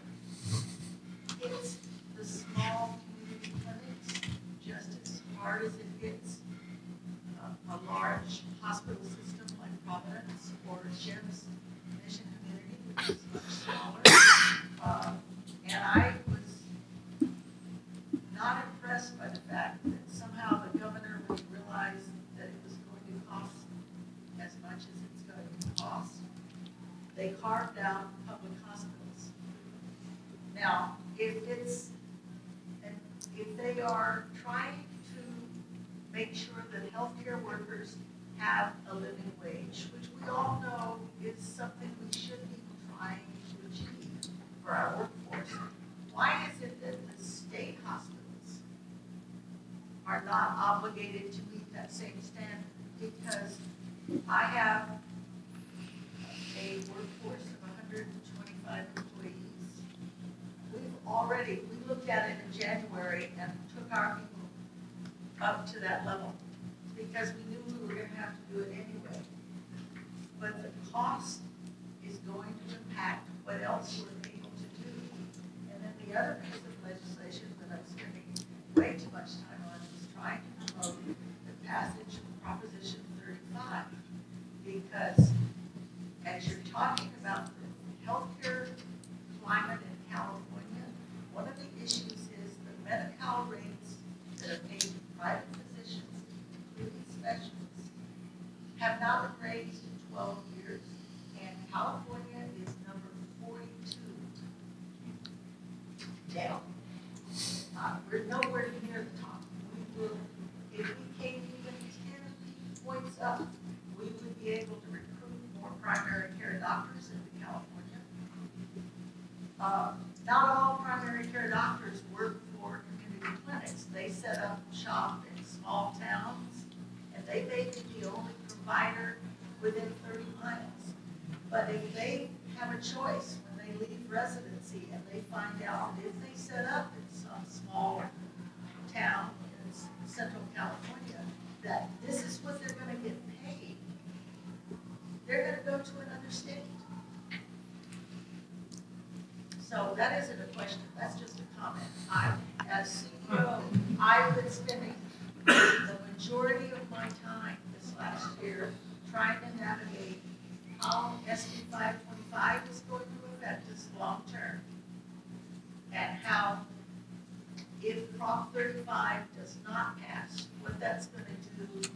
hits the small community clinics just as hard as it hits a large hospital system like Providence or Jim's Mission Community, which is much smaller. And I was not impressed by the fact that somehow the governor would realize that it was going to cost as much as it's going to cost. They carved out public hospitals. Now, if they are trying to make sure that healthcare workers have a living wage, which we all know is something we should be trying to achieve for our workforce, why is it that the state hospitals are not obligated to meet that same standard? Because I have a workforce of 125 employees. We looked at it in January and took our people up to that level because we knew we were going to have to do it anyway. But the cost is going to impact what else we're able to do. And then the other piece of legislation that I'm spending way too much time on is trying to promote the passage of Proposition 35. Because as you're talking about the healthcare climate in California, one of the issues is the Medi-Cal rates that are paid to private physicians, including specialists, have not been raised in 12 years, and California is number 42 down. We're nowhere near the top. We will, if we came even 10 points up, we would be able to recruit more primary care doctors into California. Not all primary care doctors work for community clinics. They set up shop in small towns, and they may be the only provider within 30 miles. But if they have a choice when they leave residency and they find out that if they set up in some small town in central California, that this is what they're going to get paid, they're going to go to another state. So that isn't a question, that's just a comment. As CEO, I've been spending the majority of my time this last year trying to navigate how SB 525 is going to affect us long term. And how, if Prop 35 does not pass, what that's going to do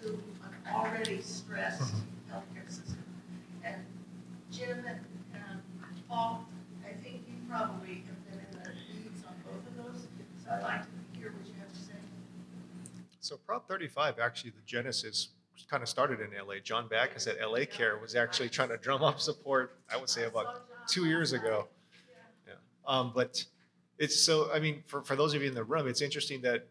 to an already stressed healthcare system. And Jim and Paul, I think you probably have been in the weeds on both of those, so I'd like to hear what you have to say. So Prop 35, actually, the genesis kind of started in LA. John Backus at LA Care was actually trying to drum up support, I would say about 2 years ago. Yeah. But it's so, I mean, for those of you in the room, it's interesting that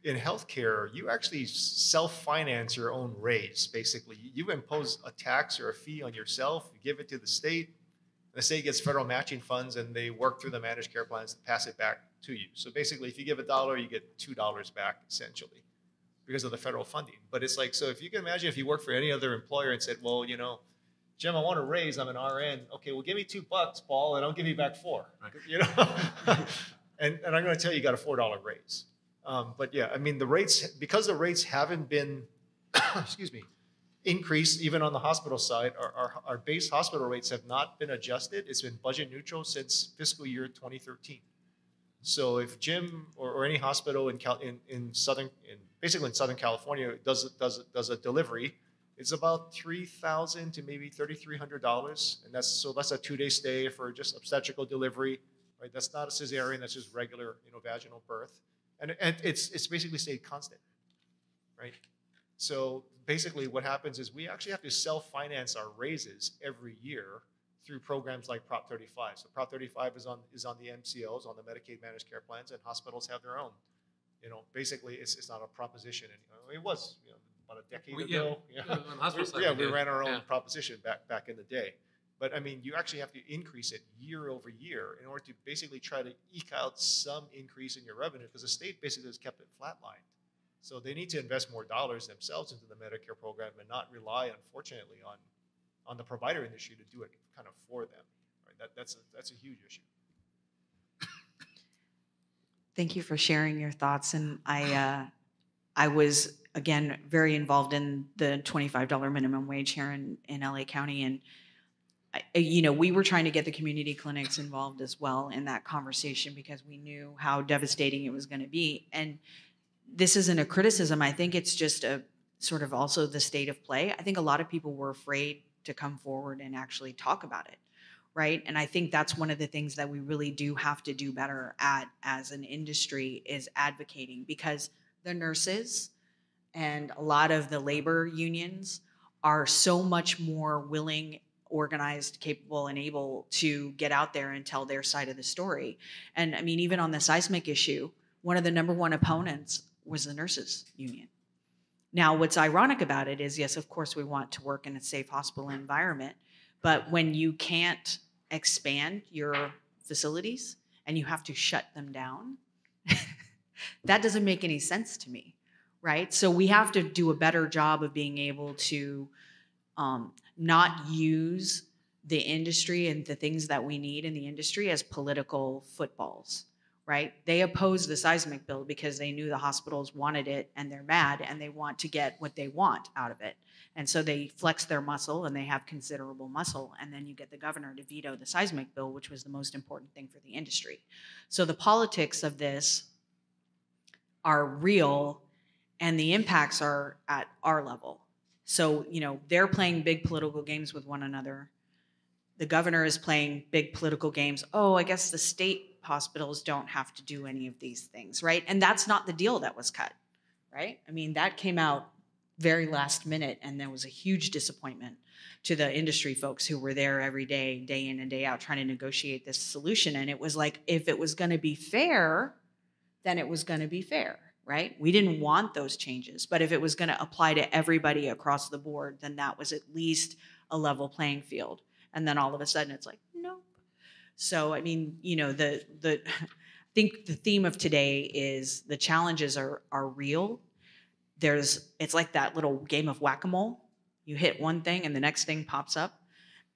in healthcare, you actually self-finance your own raise, basically. You impose a tax or a fee on yourself, you give it to the state gets federal matching funds, and they work through the managed care plans to pass it back to you. So basically, if you give $1, you get $2 back, essentially, because of the federal funding. But it's like, so if you can imagine if you work for any other employer and said, well, you know, Jim, I want a raise, I'm an RN. Okay, well, give me $2, Paul, and I'll give you back 4. Right. You know, and I'm going to tell you, you got a $4 raise. But yeah, I mean, the rates, because the rates haven't been, excuse me, increased even on the hospital side, our base hospital rates have not been adjusted. It's been budget neutral since fiscal year 2013. So if Jim or any hospital in Southern California does a delivery, it's about $3,000 to maybe $3,300, and that's a 2-day stay for just obstetrical delivery, right? That's not a cesarean, that's just regular, vaginal birth, and it's basically stayed constant. right? So basically what happens is we actually have to self-finance our raises every year through programs like Prop 35. So Prop 35 is on the MCOs, on the Medicaid managed care plans, and hospitals have their own. Basically it's not a proposition anymore. It was, about a decade ago. On the hospital side, we ran our own proposition back in the day. But I mean, you actually have to increase it year over year in order to basically try to eke out some increase in your revenue, because the state basically has kept it flatlined. So they need to invest more dollars themselves into the Medicare program and not rely, unfortunately, on the provider industry to do it kind of for them. Right? That's a huge issue. Thank you for sharing your thoughts. And I was, again, very involved in the $25 minimum wage here in LA County. And, we were trying to get the community clinics involved as well in that conversation, because we knew how devastating it was going to be. And this isn't a criticism. I think it's just a sort of also the state of play. I think a lot of people were afraid to come forward and actually talk about it. Right. And I think that's one of the things that we really do have to do better at as an industry, is advocating, because the nurses and a lot of the labor unions are so much more willing, organized, capable, and able to get out there and tell their side of the story. And I mean, even on the seismic issue, one of the number one opponents was the nurses union. Now, what's ironic about it is, yes, of course, we want to work in a safe hospital environment, but when you can't expand your facilities and you have to shut them down, that doesn't make any sense to me, right? So we have to do a better job of being able to not use the industry and the things that we need in the industry as political footballs, right? They opposed the seismic bill because they knew the hospitals wanted it, and they're mad and they want to get what they want out of it. And so they flex their muscle, and they have considerable muscle. And then you get the governor to veto the seismic bill, which was the most important thing for the industry. So the politics of this are real, and the impacts are at our level. So, they're playing big political games with one another. The governor is playing big political games. Oh, I guess the state hospitals don't have to do any of these things, right? And that's not the deal that was cut, right? I mean, that came out very last minute, and there was a huge disappointment to the industry folks who were there every day, day in and day out, trying to negotiate this solution. And it was like, if it was going to be fair, then it was going to be fair, right? We didn't want those changes, but if it was going to apply to everybody across the board, then that was at least a level playing field. And then all of a sudden it's like, nope. So, I mean, I think the theme of today is the challenges are real. It's like that little game of whack-a-mole. You hit one thing and the next thing pops up.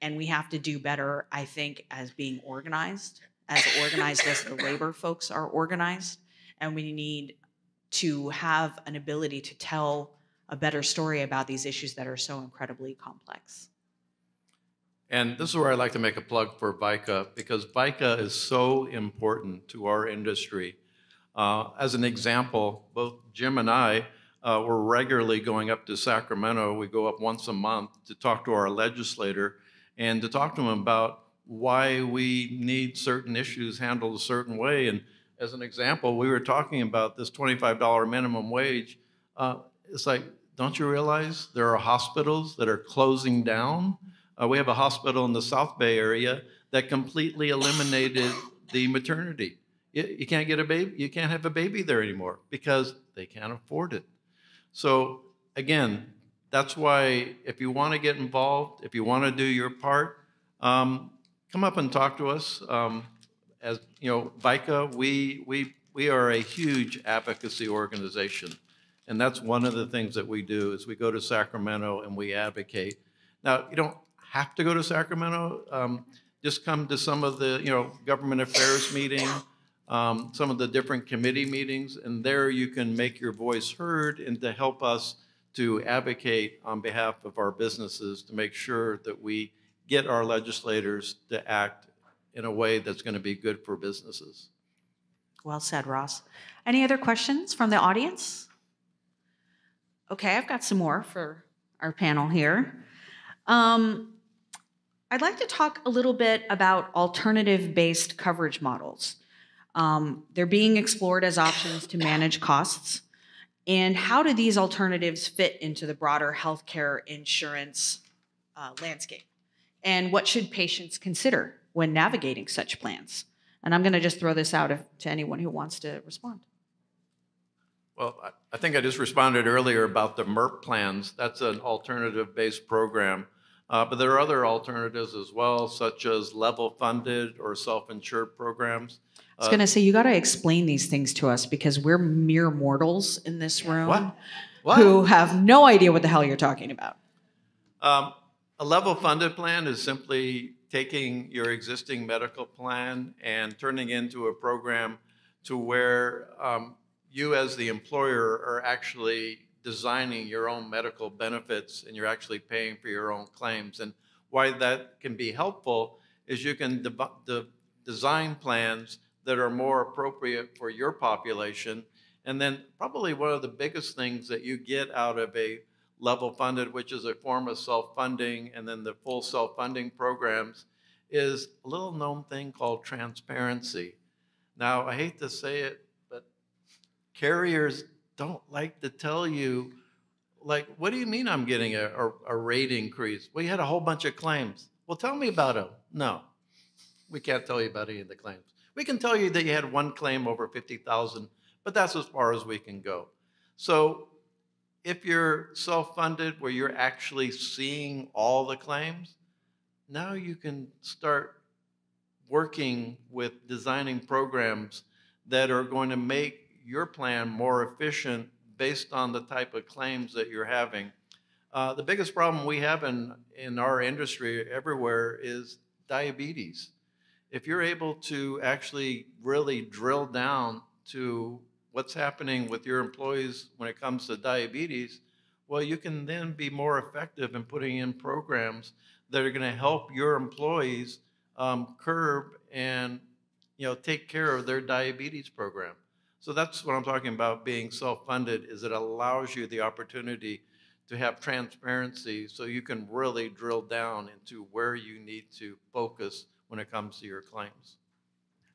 And we have to do better, I think, as being organized as the labor folks are organized. And we need to have an ability to tell a better story about these issues that are so incredibly complex. And this is where I'd like to make a plug for VICA, because VICA is so important to our industry. As an example, both Jim and I were regularly going up to Sacramento. We go up once a month to talk to our legislator and to talk to him about why we need certain issues handled a certain way. And as an example, we were talking about this $25 minimum wage. It's like, don't you realize there are hospitals that are closing down? We have a hospital in the South Bay area that completely eliminated the maternity. You can't get a baby. You can't have a baby there anymore because they can't afford it. So again, that's why if you want to get involved, if you want to do your part, come up and talk to us. As you know, VICA, we are a huge advocacy organization, and that's one of the things that we do is we go to Sacramento and we advocate. Now, you don't have to go to Sacramento. Just come to some of the government affairs meeting, some of the different committee meetings, and there you can make your voice heard and to help us to advocate on behalf of our businesses to make sure that we get our legislators to act in a way that's going to be good for businesses. Well said, Ross. Any other questions from the audience? Okay, I've got some more for our panel here. I'd like to talk a little bit about alternative-based coverage models. They're being explored as options to manage costs. And how do these alternatives fit into the broader healthcare insurance landscape? And what should patients consider when navigating such plans? And I'm going to just throw this out to anyone who wants to respond. Well, I think I just responded earlier about the MERP plans. That's an alternative-based program. But there are other alternatives as well, such as level-funded or self-insured programs. I was going to say, you got to explain these things to us because we're mere mortals in this room who have no idea what the hell you're talking about. A level-funded plan is simply taking your existing medical plan and turning into a program to where you as the employer are actually designing your own medical benefits and you're actually paying for your own claims. And why that can be helpful is you can design plans that are more appropriate for your population. And then probably one of the biggest things that you get out of a level funded, which is a form of self-funding, and then the full self-funding programs, is a little known thing called transparency. Now, I hate to say it, but carriers don't like to tell you, like, what do you mean I'm getting a rate increase? Well, you had a whole bunch of claims. Well, tell me about them. No, we can't tell you about any of the claims. We can tell you that you had one claim over 50,000, but that's as far as we can go. So if you're self-funded where you're actually seeing all the claims, now you can start working with designing programs that are going to make your plan more efficient based on the type of claims that you're having. The biggest problem we have in our industry everywhere is diabetes. If you're able to actually really drill down to what's happening with your employees when it comes to diabetes, well, you can then be more effective in putting in programs that are going to help your employees curb and take care of their diabetes program. So that's what I'm talking about being self-funded, is it allows you the opportunity to have transparency so you can really drill down into where you need to focus when it comes to your claims.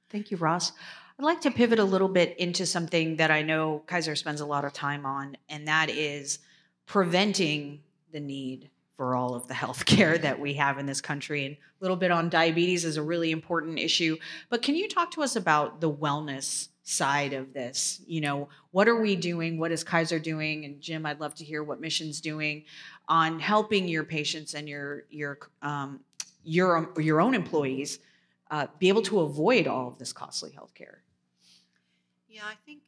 Thank you, Ross. I'd like to pivot a little bit into something that I know Kaiser spends a lot of time on, and that is preventing the need for all of the healthcare that we have in this country. And a little bit on diabetes is a really important issue. But can you talk to us about the wellness side of this? What are we doing? What is Kaiser doing? And Jim, I'd love to hear what Mission's doing on helping your patients and your own employees be able to avoid all of this costly healthcare. Yeah, I think,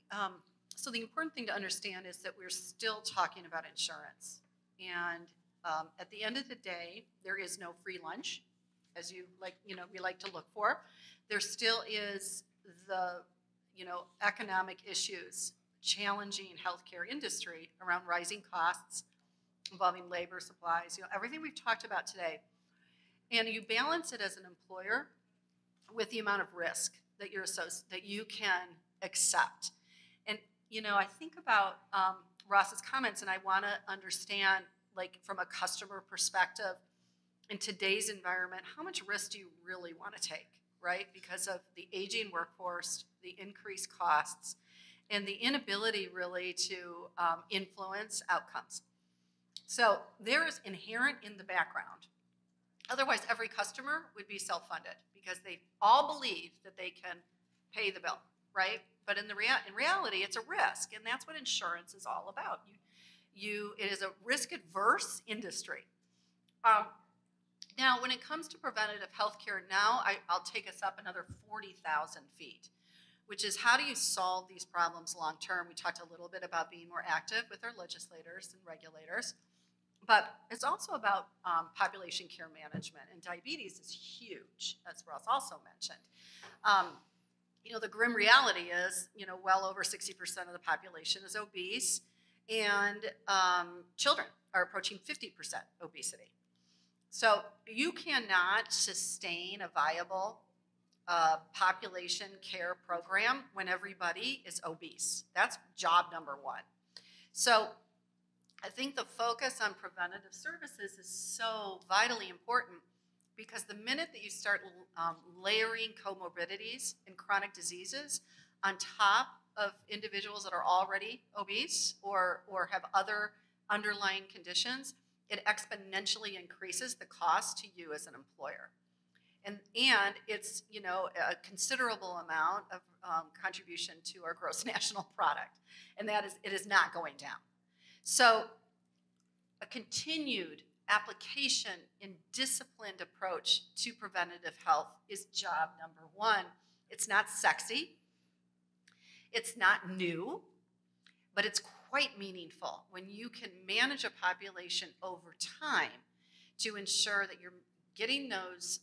so the important thing to understand is that we're still talking about insurance. And at the end of the day, there is no free lunch, as we like to look for. There still is the, economic issues challenging healthcare industry around rising costs involving labor, supplies, everything we've talked about today. And you balance it as an employer with the amount of risk that that you can accept. And I think about Ross's comments, and I want to understand, from a customer perspective, in today's environment, how much risk do you really want to take, right? Because of the aging workforce, the increased costs, and the inability really to influence outcomes. So there is inherent in the background. Otherwise, every customer would be self-funded because they all believe that they can pay the bill, right? But in reality, it's a risk, and that's what insurance is all about. It is a risk-adverse industry. Now, when it comes to preventative health care, I'll take us up another 40,000 feet, which is how do you solve these problems long-term? We talked a little bit about being more active with our legislators and regulators. But it's also about population care management, and diabetes is huge, as Ross also mentioned. The grim reality is, well over 60% of the population is obese, and children are approaching 50% obesity. So you cannot sustain a viable population care program when everybody is obese. That's job number one. So I think the focus on preventative services is so vitally important because the minute that you start layering comorbidities and chronic diseases on top of individuals that are already obese or have other underlying conditions, it exponentially increases the cost to you as an employer. And it's, you know, a considerable amount of contribution to our gross national product. And it is not going down. So a continued application and disciplined approach to preventative health is job number one. It's not sexy. It's not new, but it's quite meaningful when you can manage a population over time to ensure that you're getting those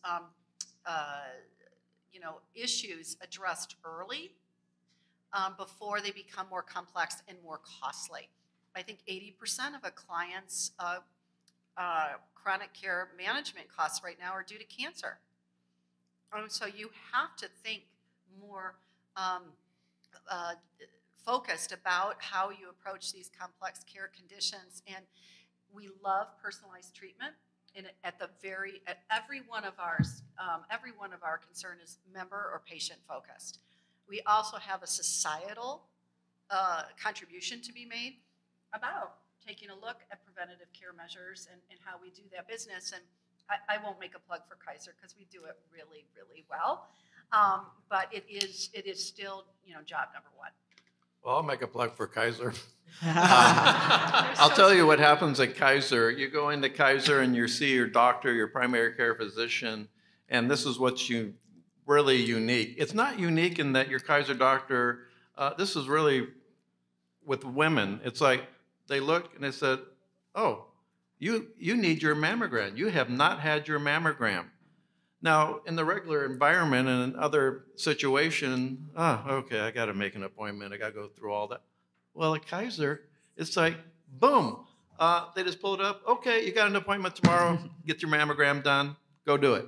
issues addressed early before they become more complex and more costly. I think 80% of a client's chronic care management costs right now are due to cancer. So you have to think more focused about how you approach these complex care conditions. And we love personalized treatment. And at every one of our concern is member or patient focused. We also have a societal contribution to be made about taking a look at preventative care measures and how we do that business. And I won't make a plug for Kaiser because we do it really, really well. But it is still, you know, job number one. Well, I'll make a plug for Kaiser. I'll tell you what happens at Kaiser. You go into Kaiser and you see your doctor, your primary care physician, and this is what's really unique. It's not unique in that your Kaiser doctor, this is really with women. It's like they look and they said, oh, you need your mammogram. You have not had your mammogram. Now, in the regular environment and in other situation, okay, I got to make an appointment. I got to go through all that. Well, at Kaiser, it's like, boom. They just pull it up. Okay, you got an appointment tomorrow. Get your mammogram done. Go do it.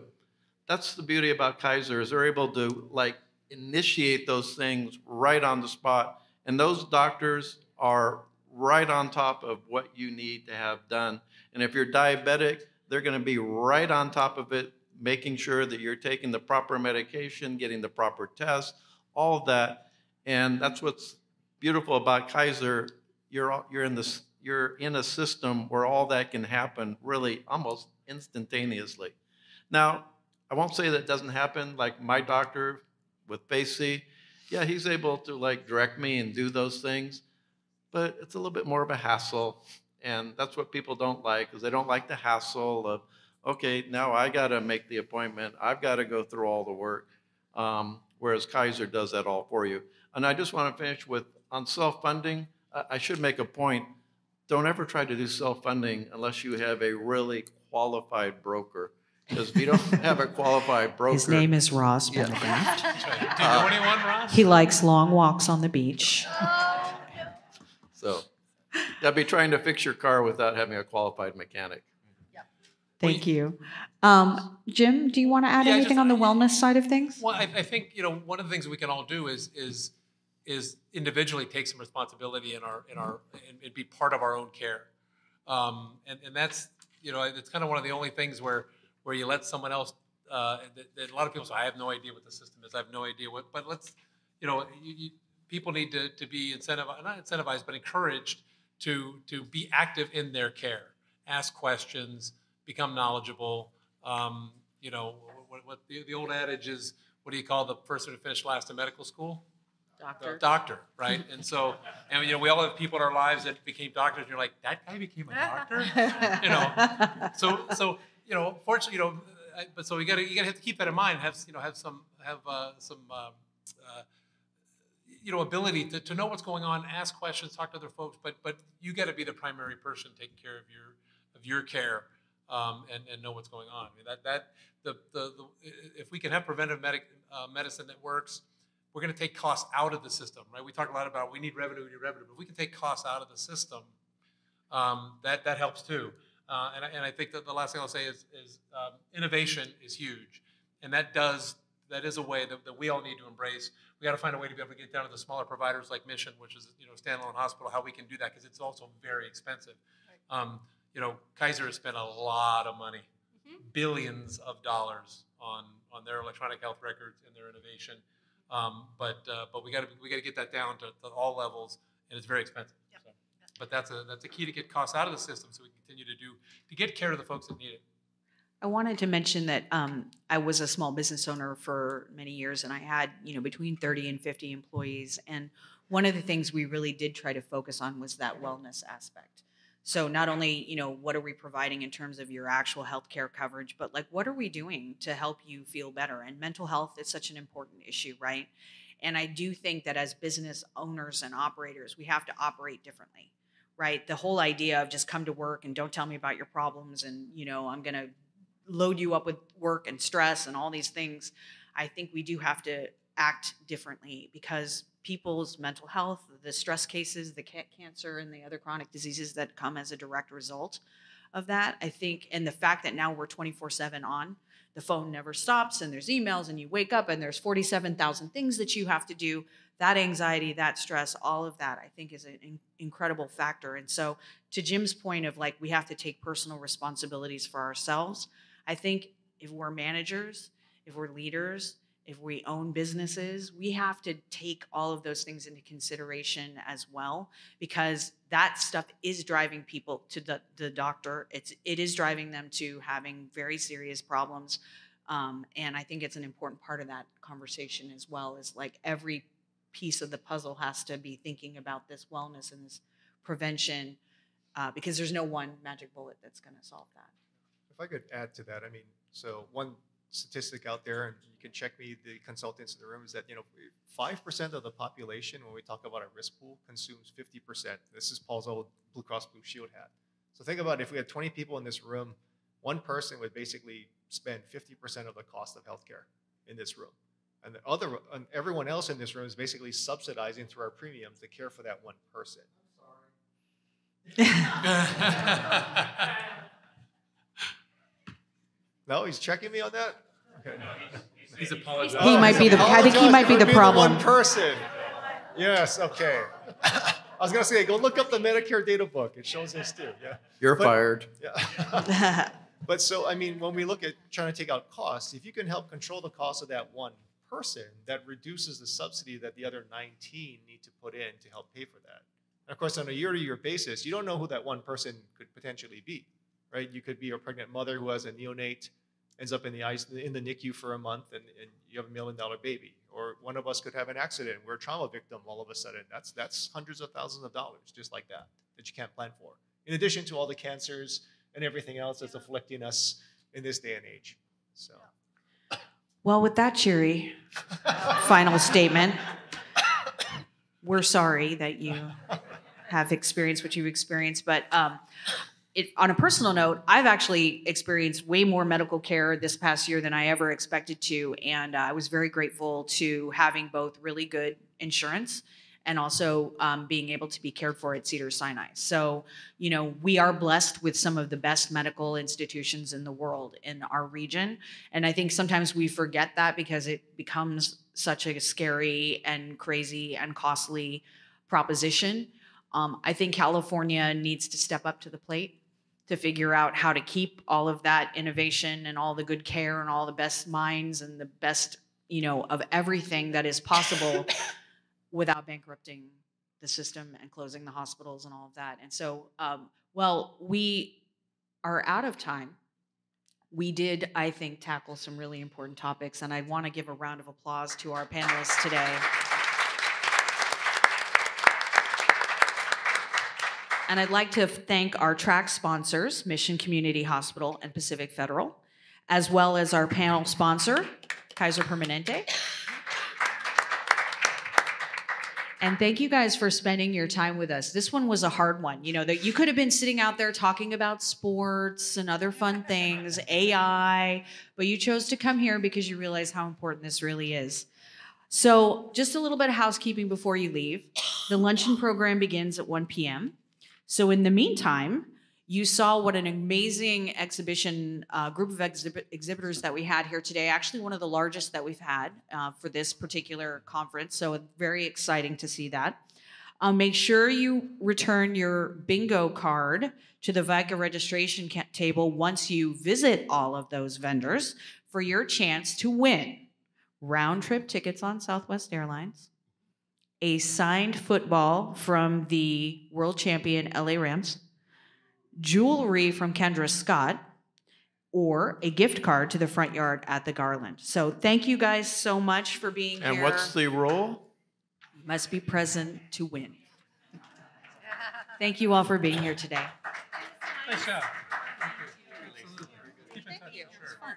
That's the beauty about Kaiser is they're able to like initiate those things right on the spot. And those doctors are right on top of what you need to have done. And if you're diabetic, they're going to be right on top of it, making sure that you're taking the proper medication, getting the proper tests, all of that. And that's what's beautiful about Kaiser. You're in a system where all that can happen really almost instantaneously. Now, I won't say that doesn't happen. Like my doctor with Facey, yeah, he's able to like direct me and do those things, but it's a little bit more of a hassle. And that's what people don't like, because they don't like the hassle of, okay, now I got to make the appointment. I've got to go through all the work, whereas Kaiser does that all for you. And I just want to finish with, on self-funding, I should make a point. Don't ever try to do self-funding unless you have a really qualified broker. Because if you don't have a qualified broker... His name is Ross Benedict. Do you know anyone, Ross? He likes long walks on the beach. So, I'll be trying to fix your car without having a qualified mechanic. Thank you. Jim, do you want to add anything on the wellness side of things? Well, I think, you know, one of the things we can all do is individually take some responsibility and be part of our own care. And that's, you know, it's kind of one of the only things where you let someone else, that a lot of people say, I have no idea what the system is. I have no idea what, but let's, you know, people need to be incentivized, not incentivized, but encouraged to be active in their care, ask questions, become knowledgeable. You know, what the old adage is, what do you call the person who finished last in medical school? Doctor, right? And so, and you know, we all have people in our lives that became doctors, and you're like, that guy became a doctor? You know, so you know, fortunately, you know, but so you gotta have to keep that in mind. Have some you know, ability to know what's going on, ask questions, talk to other folks. But you got to be the primary person taking care of your care. And know what's going on. I mean, if we can have preventive medicine that works, we're going to take costs out of the system, right? We talk a lot about we need revenue, but if we can take costs out of the system, that helps too. And I think that the last thing I'll say is innovation is huge, and that is a way that we all need to embrace. We got to find a way to be able to get down to the smaller providers like Mission, which is, you know, a standalone hospital, how we can do that, because it's also very expensive. Right. You know, Kaiser has spent a lot of money, billions of dollars on their electronic health records and their innovation. But we got to get that down to all levels, and it's very expensive. Yep. So, but that's a key to get costs out of the system, so we can continue to get care to the folks that need it. I wanted to mention that I was a small business owner for many years, and I had between 30 and 50 employees. And one of the things we really did try to focus on was that wellness aspect. So not only what are we providing in terms of your actual healthcare coverage, but like what are we doing to help you feel better? And mental health is such an important issue, right? And I do think that as business owners and operators, we have to operate differently, right? The whole idea of just come to work and don't tell me about your problems, and I'm going to load you up with work and stress and all these things. I think we do have to act differently, because people's mental health, the stress cases, the cancer, and the other chronic diseases that come as a direct result of that, I think, and the fact that now we're 24/7 on, the phone never stops, and there's emails, and you wake up and there's 47,000 things that you have to do, that anxiety, that stress, all of that, I think is an incredible factor. And so to Jim's point of like, we have to take personal responsibilities for ourselves. I think if we're managers, if we're leaders, if we own businesses, we have to take all of those things into consideration as well, because that stuff is driving people to the doctor. It is driving them to having very serious problems. And I think it's an important part of that conversation as well, is like every piece of the puzzle has to be thinking about this wellness and this prevention, because there's no one magic bullet that's going to solve that. If I could add to that, I mean, so one statistic out there, and you can check me, the consultants in the room, is that 5% of the population, when we talk about a risk pool, consumes 50%. This is Paul's old Blue Cross Blue Shield hat. So think about it, if we had 20 people in this room, one person would basically spend 50% of the cost of healthcare in this room, and everyone else in this room is basically subsidizing through our premiums the care for that one person. I'm sorry. No, he's checking me on that? Okay. He's apologizing. I think he might be the problem. One person. Yes, okay. I was going to say, go look up the Medicare data book. It shows this too. Yeah. You're fired. Yeah. But so, I mean, when we look at trying to take out costs, if you can help control the cost of that one person, that reduces the subsidy that the other 19 need to put in to help pay for that. And of course, on a year-to-year basis, you don't know who that one person could potentially be. Right? You could be a pregnant mother who has a neonate, ends up in the NICU for a month, and you have $1 million baby. Or one of us could have an accident. We're a trauma victim all of a sudden. That's hundreds of thousands of dollars just like that you can't plan for. In addition to all the cancers and everything else that's afflicting us in this day and age. So. Well, with that cheery final statement, we're sorry that you have experienced what you've experienced, but on a personal note, I've actually experienced way more medical care this past year than I ever expected to, and I was very grateful to having both really good insurance and also being able to be cared for at Cedars-Sinai. So, we are blessed with some of the best medical institutions in the world in our region, and I think sometimes we forget that because it becomes such a scary and crazy and costly proposition. I think California needs to step up to the plate to figure out how to keep all of that innovation and all the good care and all the best minds and the best, of everything that is possible without bankrupting the system and closing the hospitals and all of that. And so, we are out of time. We did, I think, tackle some really important topics, and I want to give a round of applause to our panelists today. And I'd like to thank our track sponsors, Mission Community Hospital and Pacific Federal, as well as our panel sponsor, Kaiser Permanente. And thank you guys for spending your time with us. This one was a hard one. That you could have been sitting out there talking about sports and other fun things, AI, but you chose to come here because you realize how important this really is. So just a little bit of housekeeping before you leave. The luncheon program begins at 1 p.m. So in the meantime, you saw what an amazing exhibition group of exhibitors that we had here today, actually one of the largest that we've had for this particular conference. So very exciting to see that. Make sure you return your bingo card to the VICA registration table once you visit all of those vendors for your chance to win round trip tickets on Southwest Airlines, a signed football from the world champion LA Rams, jewelry from Kendra Scott, or a gift card to the front yard at the Garland. So thank you guys so much for being here. And what's the role? You must be present to win. Thank you all for being here today. Nice job. Thank you. It's fun.